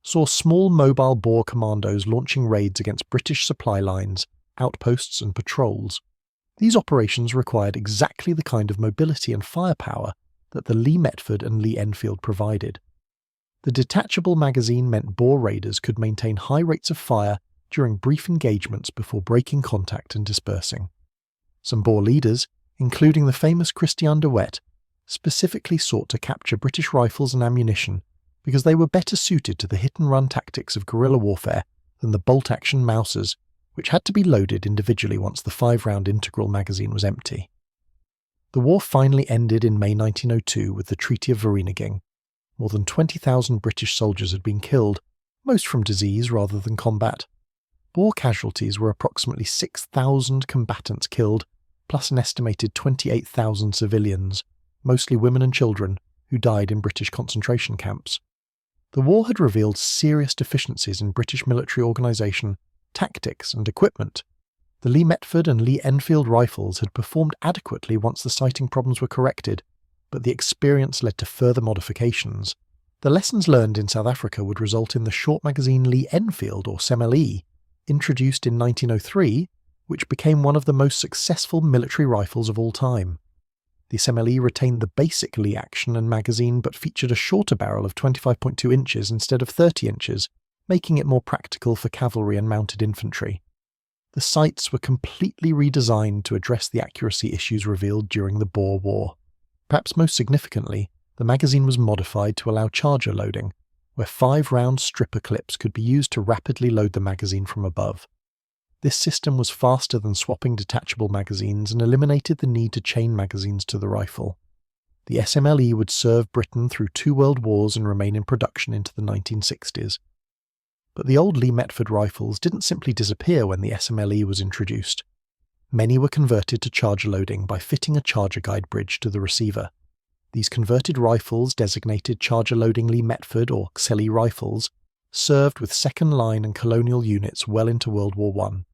Speaker 1: saw small mobile Boer commandos launching raids against British supply lines, outposts and patrols. These operations required exactly the kind of mobility and firepower that the Lee-Metford and Lee-Enfield provided. The detachable magazine meant Boer raiders could maintain high rates of fire during brief engagements before breaking contact and dispersing. Some Boer leaders, including the famous Christian de Wet, specifically sought to capture British rifles and ammunition because they were better suited to the hit-and-run tactics of guerrilla warfare than the bolt-action Mausers, which had to be loaded individually once the 5-round integral magazine was empty. The war finally ended in May 1902 with the Treaty of Vereeniging. More than 20,000 British soldiers had been killed, most from disease rather than combat. Boer casualties were approximately 6,000 combatants killed, plus an estimated 28,000 civilians, mostly women and children, who died in British concentration camps. The war had revealed serious deficiencies in British military organisation, tactics and equipment. The Lee-Metford and Lee-Enfield rifles had performed adequately once the sighting problems were corrected, but the experience led to further modifications. The lessons learned in South Africa would result in the short magazine Lee-Enfield, or SMLE, introduced in 1903, which became one of the most successful military rifles of all time. The SMLE retained the basic Lee action and magazine but featured a shorter barrel of 25.2 inches instead of 30 inches, making it more practical for cavalry and mounted infantry. The sights were completely redesigned to address the accuracy issues revealed during the Boer War. Perhaps most significantly, the magazine was modified to allow charger loading, where 5-round stripper clips could be used to rapidly load the magazine from above. This system was faster than swapping detachable magazines and eliminated the need to chain magazines to the rifle. The SMLE would serve Britain through 2 world wars and remain in production into the 1960s. But the old Lee-Metford rifles didn't simply disappear when the SMLE was introduced. Many were converted to charger loading by fitting a charger guide bridge to the receiver. These converted rifles, designated charger loading Lee-Metford or XLE rifles, served with second-line and colonial units well into World War I.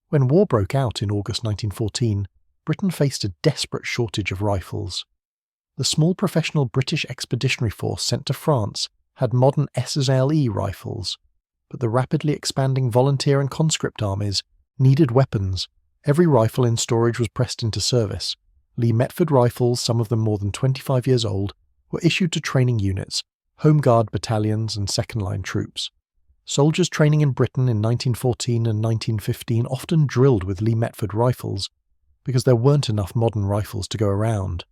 Speaker 1: When war broke out in August 1914, Britain faced a desperate shortage of rifles. The small professional British Expeditionary Force sent to France had modern SSLE rifles, but the rapidly expanding volunteer and conscript armies needed weapons. Every rifle in storage was pressed into service. Lee-Metford rifles, some of them more than 25 years old, were issued to training units, Home Guard battalions and second-line troops. Soldiers training in Britain in 1914 and 1915 often drilled with Lee-Metford rifles because there weren't enough modern rifles to go around.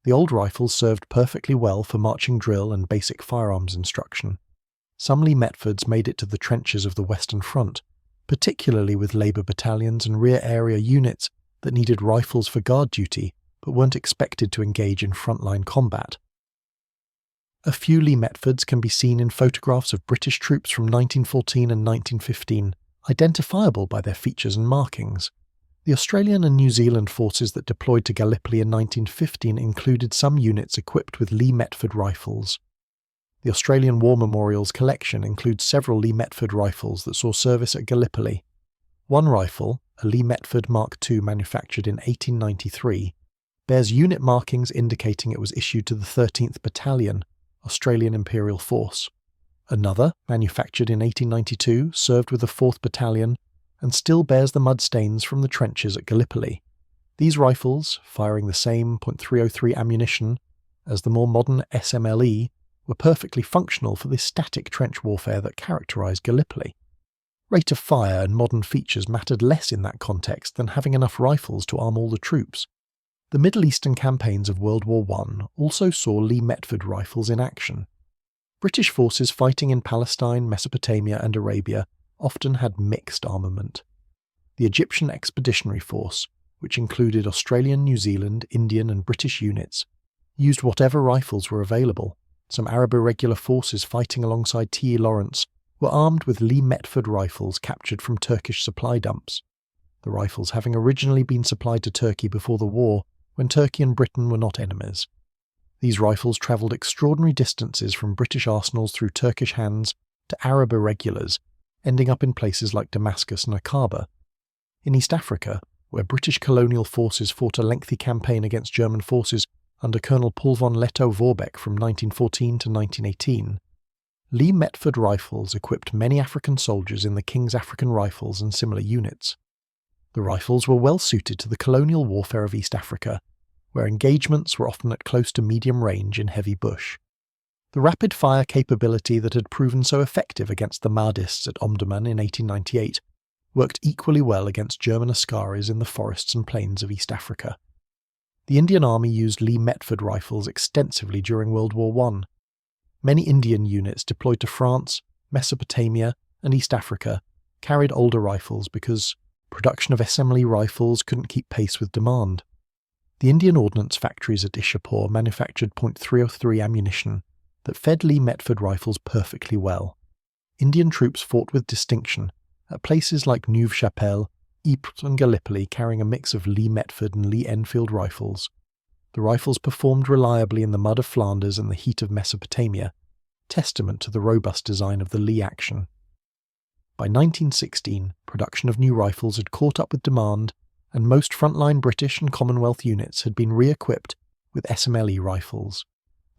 Speaker 1: The old rifles served perfectly well for marching drill and basic firearms instruction. Some Lee-Metfords made it to the trenches of the Western Front, particularly with Labour battalions and rear area units that needed rifles for guard duty but weren't expected to engage in frontline combat. A few Lee-Metfords can be seen in photographs of British troops from 1914 and 1915, identifiable by their features and markings. The Australian and New Zealand forces that deployed to Gallipoli in 1915 included some units equipped with Lee-Metford rifles. The Australian War Memorials collection includes several Lee-Metford rifles that saw service at Gallipoli. One rifle, a Lee-Metford Mark II manufactured in 1893, bears unit markings indicating it was issued to the 13th Battalion, Australian Imperial Force. Another, manufactured in 1892, served with the 4th Battalion and still bears the mud stains from the trenches at Gallipoli. These rifles, firing the same .303 ammunition as the more modern SMLE, were perfectly functional for the static trench warfare that characterised Gallipoli. Rate of fire and modern features mattered less in that context than having enough rifles to arm all the troops. The Middle Eastern campaigns of World War I also saw Lee-Metford rifles in action. British forces fighting in Palestine, Mesopotamia and Arabia often had mixed armament. The Egyptian Expeditionary Force, which included Australian, New Zealand, Indian and British units, used whatever rifles were available. Some Arab irregular forces fighting alongside T.E. Lawrence were armed with Lee-Metford rifles captured from Turkish supply dumps, the rifles having originally been supplied to Turkey before the war, when Turkey and Britain were not enemies. These rifles travelled extraordinary distances from British arsenals through Turkish hands to Arab irregulars, ending up in places like Damascus and Aqaba. In East Africa, where British colonial forces fought a lengthy campaign against German forces under Colonel Paul von Lettow-Vorbeck from 1914 to 1918, Lee-Metford rifles equipped many African soldiers in the King's African Rifles and similar units. The rifles were well suited to the colonial warfare of East Africa, where engagements were often at close to medium range in heavy bush. The rapid-fire capability that had proven so effective against the Mahdists at Omdurman in 1898 worked equally well against German askaris in the forests and plains of East Africa. The Indian Army used Lee-Metford rifles extensively during World War I. Many Indian units deployed to France, Mesopotamia, and East Africa carried older rifles because production of SMLE rifles couldn't keep pace with demand. The Indian ordnance factories at Ishapur manufactured .303 ammunition that fed Lee-Metford rifles perfectly well. Indian troops fought with distinction at places like Neuve-Chapelle, Ypres and Gallipoli, carrying a mix of Lee-Metford and Lee-Enfield rifles. The rifles performed reliably in the mud of Flanders and the heat of Mesopotamia, testament to the robust design of the Lee action. By 1916, production of new rifles had caught up with demand, and most frontline British and Commonwealth units had been re-equipped with SMLE rifles.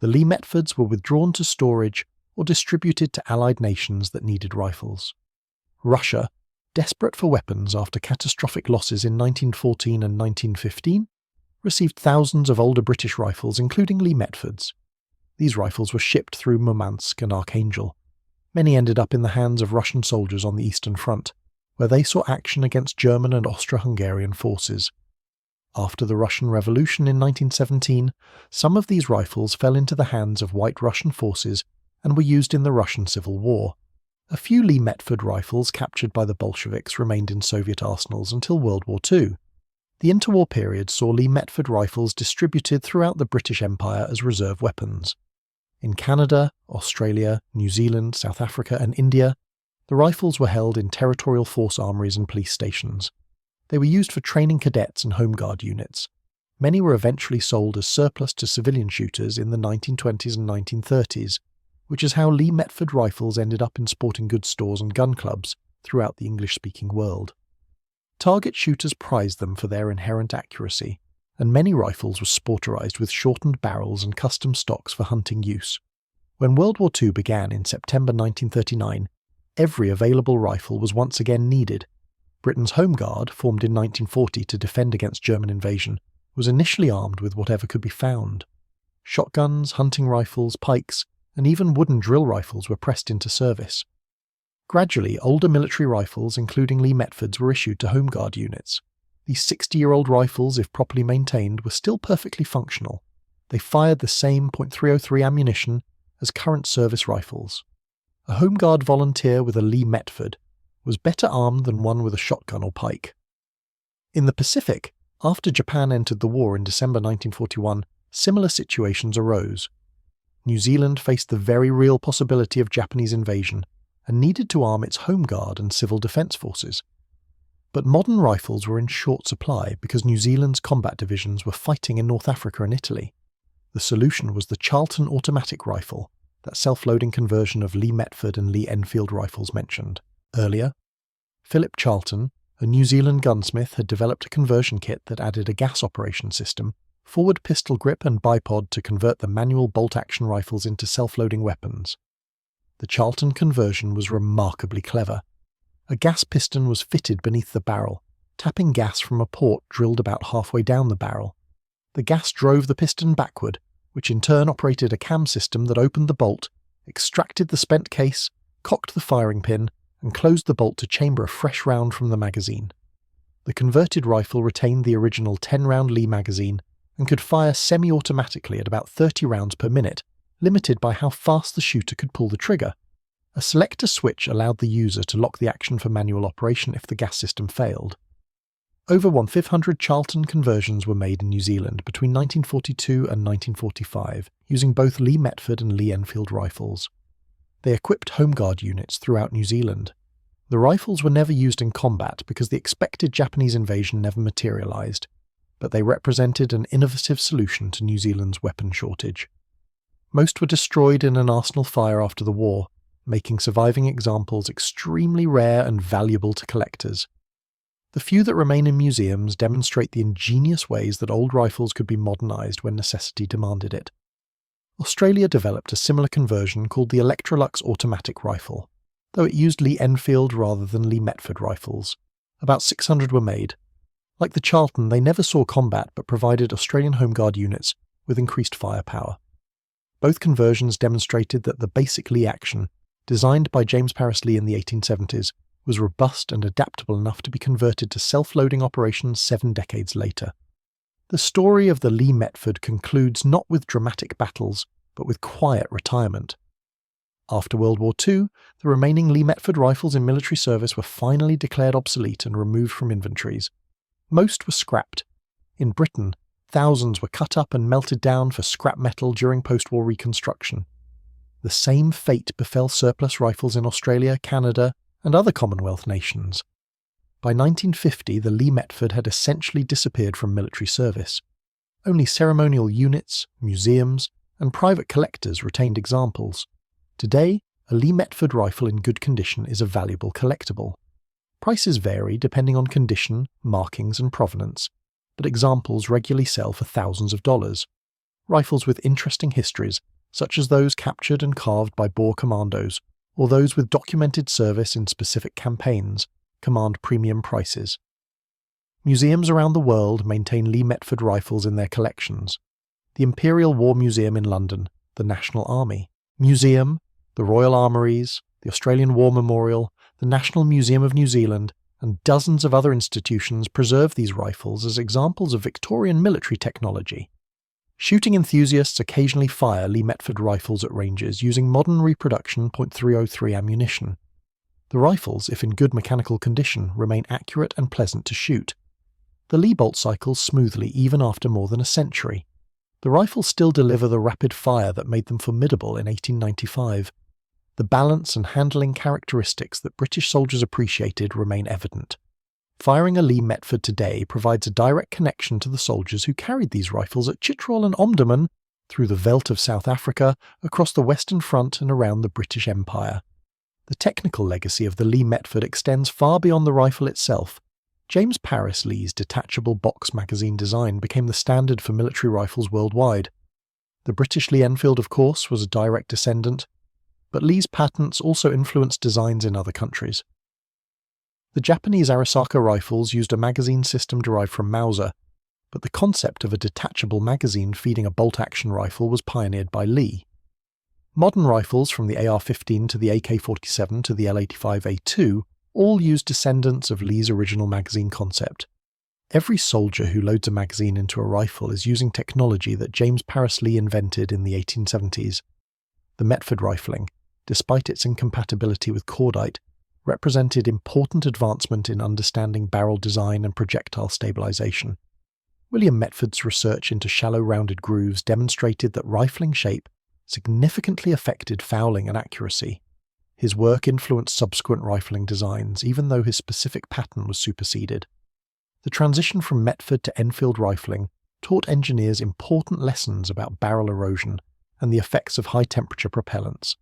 Speaker 1: The Lee-Metfords were withdrawn to storage or distributed to Allied nations that needed rifles. Russia, desperate for weapons after catastrophic losses in 1914 and 1915, received thousands of older British rifles, including Lee-Metfords. These rifles were shipped through Murmansk and Archangel. Many ended up in the hands of Russian soldiers on the Eastern Front, where they saw action against German and Austro-Hungarian forces. After the Russian Revolution in 1917, some of these rifles fell into the hands of White Russian forces and were used in the Russian Civil War. A few Lee-Metford rifles captured by the Bolsheviks remained in Soviet arsenals until World War II. The interwar period saw Lee-Metford rifles distributed throughout the British Empire as reserve weapons. In Canada, Australia, New Zealand, South Africa and India, the rifles were held in territorial force armories and police stations. They were used for training cadets and Home Guard units. Many were eventually sold as surplus to civilian shooters in the 1920s and 1930s, which is how Lee-Metford rifles ended up in sporting goods stores and gun clubs throughout the English-speaking world. Target shooters prized them for their inherent accuracy, and many rifles were sporterized with shortened barrels and custom stocks for hunting use. When World War II began in September 1939, every available rifle was once again needed. Britain's Home Guard, formed in 1940 to defend against German invasion, was initially armed with whatever could be found. Shotguns, hunting rifles, pikes, and even wooden drill rifles were pressed into service. Gradually, older military rifles, including Lee-Metfords, were issued to Home Guard units. These 60-year-old rifles, if properly maintained, were still perfectly functional. They fired the same .303 ammunition as current service rifles. A Home Guard volunteer with a Lee-Metford was better armed than one with a shotgun or pike. In the Pacific, after Japan entered the war in December 1941, similar situations arose. New Zealand faced the very real possibility of Japanese invasion and needed to arm its Home Guard and civil defence forces. But modern rifles were in short supply because New Zealand's combat divisions were fighting in North Africa and Italy. The solution was the Charlton automatic rifle, that self-loading conversion of Lee-Metford and Lee-Enfield rifles mentioned earlier. Philip Charlton, a New Zealand gunsmith, had developed a conversion kit that added a gas operation system, forward pistol grip and bipod to convert the manual bolt-action rifles into self-loading weapons. The Charlton conversion was remarkably clever. A gas piston was fitted beneath the barrel, tapping gas from a port drilled about halfway down the barrel. The gas drove the piston backward, which in turn operated a cam system that opened the bolt, extracted the spent case, cocked the firing pin, and closed the bolt to chamber a fresh round from the magazine. The converted rifle retained the original 10-round Lee magazine and could fire semi-automatically at about 30 rounds per minute, limited by how fast the shooter could pull the trigger. A selector switch allowed the user to lock the action for manual operation if the gas system failed. Over 1,500 Charlton conversions were made in New Zealand between 1942 and 1945, using both Lee-Metford and Lee-Enfield rifles. They equipped Home Guard units throughout New Zealand. The rifles were never used in combat because the expected Japanese invasion never materialised, but they represented an innovative solution to New Zealand's weapon shortage. Most were destroyed in an arsenal fire after the war, making surviving examples extremely rare and valuable to collectors. The few that remain in museums demonstrate the ingenious ways that old rifles could be modernised when necessity demanded it. Australia developed a similar conversion called the Electrolux automatic rifle, though it used Lee-Enfield rather than Lee-Metford rifles. About 600 were made. Like the Charlton, they never saw combat but provided Australian Home Guard units with increased firepower. Both conversions demonstrated that the basic Lee action, designed by James Paris Lee in the 1870s, was robust and adaptable enough to be converted to self-loading operations 7 decades later. The story of the Lee-Metford concludes not with dramatic battles, but with quiet retirement. After World War II, the remaining Lee-Metford rifles in military service were finally declared obsolete and removed from inventories. Most were scrapped. In Britain, thousands were cut up and melted down for scrap metal during post-war reconstruction. The same fate befell surplus rifles in Australia, Canada, and other Commonwealth nations. By 1950, the Lee-Metford had essentially disappeared from military service. Only ceremonial units, museums, and private collectors retained examples. Today, a Lee-Metford rifle in good condition is a valuable collectible. Prices vary depending on condition, markings, and provenance, but examples regularly sell for thousands of dollars. Rifles with interesting histories, such as those captured and carved by Boer commandos, or those with documented service in specific campaigns, command premium prices. Museums around the world maintain Lee-Metford rifles in their collections. The Imperial War Museum in London, the National Army Museum, the Royal Armouries, the Australian War Memorial, the National Museum of New Zealand, and dozens of other institutions preserve these rifles as examples of Victorian military technology. Shooting enthusiasts occasionally fire Lee-Metford rifles at ranges using modern reproduction .303 ammunition. The rifles, if in good mechanical condition, remain accurate and pleasant to shoot. The Lee bolt cycles smoothly even after more than a century. The rifles still deliver the rapid fire that made them formidable in 1895. The balance and handling characteristics that British soldiers appreciated remain evident. Firing a Lee-Metford today provides a direct connection to the soldiers who carried these rifles at Chitral and Omdurman, through the veldt of South Africa, across the Western Front and around the British Empire. The technical legacy of the Lee-Metford extends far beyond the rifle itself. James Paris Lee's detachable box magazine design became the standard for military rifles worldwide. The British Lee-Enfield, of course, was a direct descendant, but Lee's patents also influenced designs in other countries. The Japanese Arisaka rifles used a magazine system derived from Mauser, but the concept of a detachable magazine feeding a bolt-action rifle was pioneered by Lee. Modern rifles, from the AR-15 to the AK-47 to the L-85A2, all use descendants of Lee's original magazine concept. Every soldier who loads a magazine into a rifle is using technology that James Paris Lee invented in the 1870s. The Metford rifling, despite its incompatibility with cordite, represented important advancement in understanding barrel design and projectile stabilization. William Metford's research into shallow rounded grooves demonstrated that rifling shape significantly affected fouling and accuracy. His work influenced subsequent rifling designs, even though his specific pattern was superseded. The transition from Metford to Enfield rifling taught engineers important lessons about barrel erosion and the effects of high-temperature propellants.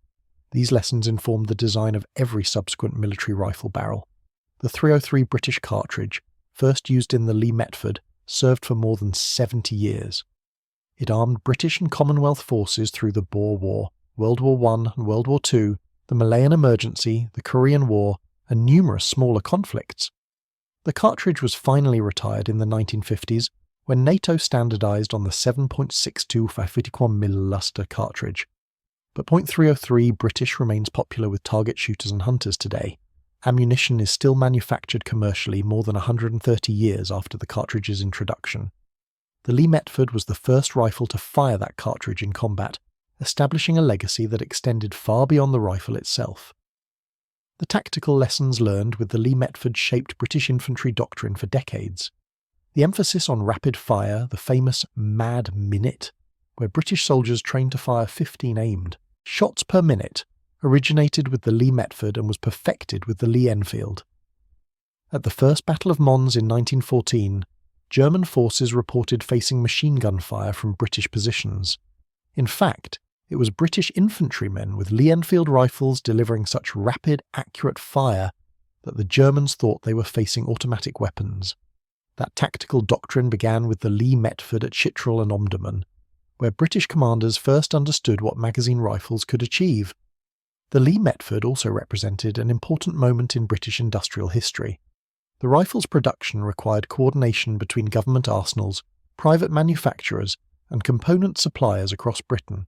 Speaker 1: These lessons informed the design of every subsequent military rifle barrel. The .303 British cartridge, first used in the Lee-Metford, served for more than 70 years. It armed British and Commonwealth forces through the Boer War, World War I and World War II, the Malayan Emergency, the Korean War, and numerous smaller conflicts. The cartridge was finally retired in the 1950s when NATO standardized on the 7.62 551mm cartridge. But .303 British remains popular with target shooters and hunters today. Ammunition is still manufactured commercially more than 130 years after the cartridge's introduction. The Lee-Metford was the first rifle to fire that cartridge in combat, establishing a legacy that extended far beyond the rifle itself. The tactical lessons learned with the Lee-Metford shaped British infantry doctrine for decades. The emphasis on rapid fire, the famous mad minute, where British soldiers trained to fire 15 aimed shots per minute, originated with the Lee-Metford and was perfected with the Lee-Enfield. At the First Battle of Mons in 1914, German forces reported facing machine gun fire from British positions. In fact, it was British infantrymen with Lee-Enfield rifles delivering such rapid, accurate fire that the Germans thought they were facing automatic weapons. That tactical doctrine began with the Lee-Metford at Chitral and Omdurman. where British commanders first understood what magazine rifles could achieve. The Lee-Metford also represented an important moment in British industrial history. The rifle's production required coordination between government arsenals, private manufacturers, and component suppliers across Britain.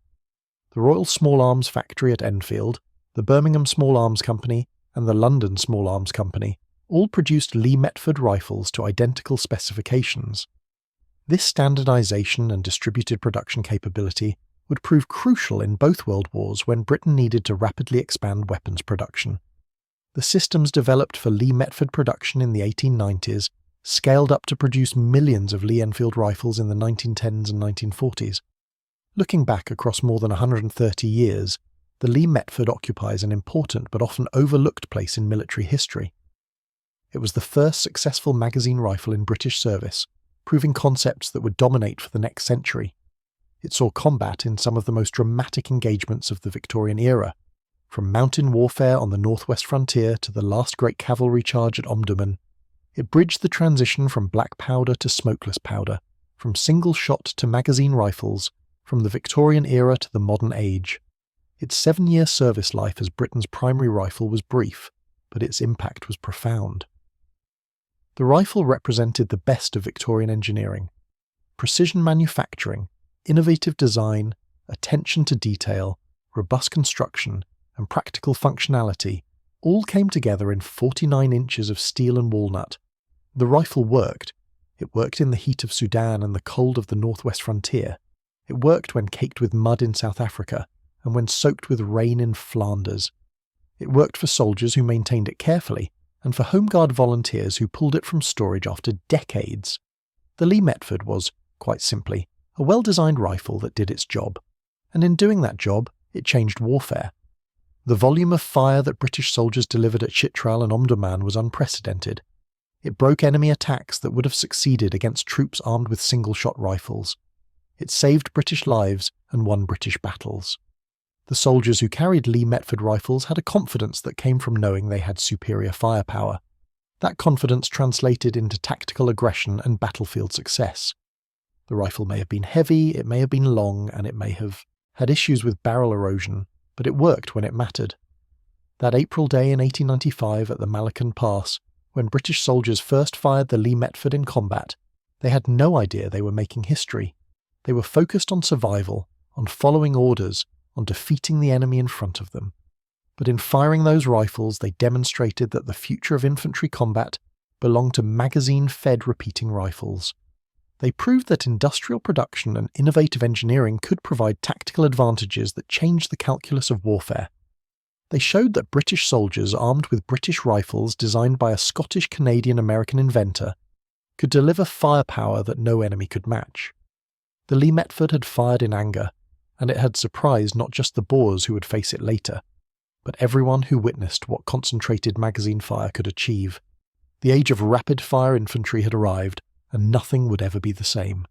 Speaker 1: The Royal Small Arms Factory at Enfield, the Birmingham Small Arms Company, and the London Small Arms Company all produced Lee-Metford rifles to identical specifications. This standardisation and distributed production capability would prove crucial in both world wars when Britain needed to rapidly expand weapons production. The systems developed for Lee-Metford production in the 1890s scaled up to produce millions of Lee-Enfield rifles in the 1910s and 1940s. Looking back across more than 130 years, the Lee-Metford occupies an important but often overlooked place in military history. It was the first successful magazine rifle in British service, proving concepts that would dominate for the next century. It saw combat in some of the most dramatic engagements of the Victorian era, from mountain warfare on the northwest frontier to the last great cavalry charge at Omdurman. It bridged the transition from black powder to smokeless powder, from single shot to magazine rifles, from the Victorian era to the modern age. Its 7-year service life as Britain's primary rifle was brief, but its impact was profound. The rifle represented the best of Victorian engineering. Precision manufacturing, innovative design, attention to detail, robust construction, and practical functionality all came together in 49 inches of steel and walnut. The rifle worked. It worked in the heat of Sudan and the cold of the northwest frontier. It worked when caked with mud in South Africa and when soaked with rain in Flanders. It worked for soldiers who maintained it carefully and for Home Guard volunteers who pulled it from storage after decades. The Lee-Metford was, quite simply, a well-designed rifle that did its job. And in doing that job, it changed warfare. The volume of fire that British soldiers delivered at Chitral and Omdurman was unprecedented. It broke enemy attacks that would have succeeded against troops armed with single-shot rifles. It saved British lives and won British battles. The soldiers who carried Lee-Metford rifles had a confidence that came from knowing they had superior firepower. That confidence translated into tactical aggression and battlefield success. The rifle may have been heavy, it may have been long, and it may have had issues with barrel erosion, but it worked when it mattered. That April day in 1895 at the Malacan Pass, when British soldiers first fired the Lee-Metford in combat, they had no idea they were making history. They were focused on survival, on following orders, on defeating the enemy in front of them. But in firing those rifles, they demonstrated that the future of infantry combat belonged to magazine-fed repeating rifles. They proved that industrial production and innovative engineering could provide tactical advantages that changed the calculus of warfare. They showed that British soldiers armed with British rifles designed by a Scottish-Canadian-American inventor could deliver firepower that no enemy could match. The Lee-Metford had fired in anger, and it had surprised not just the Boers who would face it later, but everyone who witnessed what concentrated magazine fire could achieve. The age of rapid-fire infantry had arrived, and nothing would ever be the same.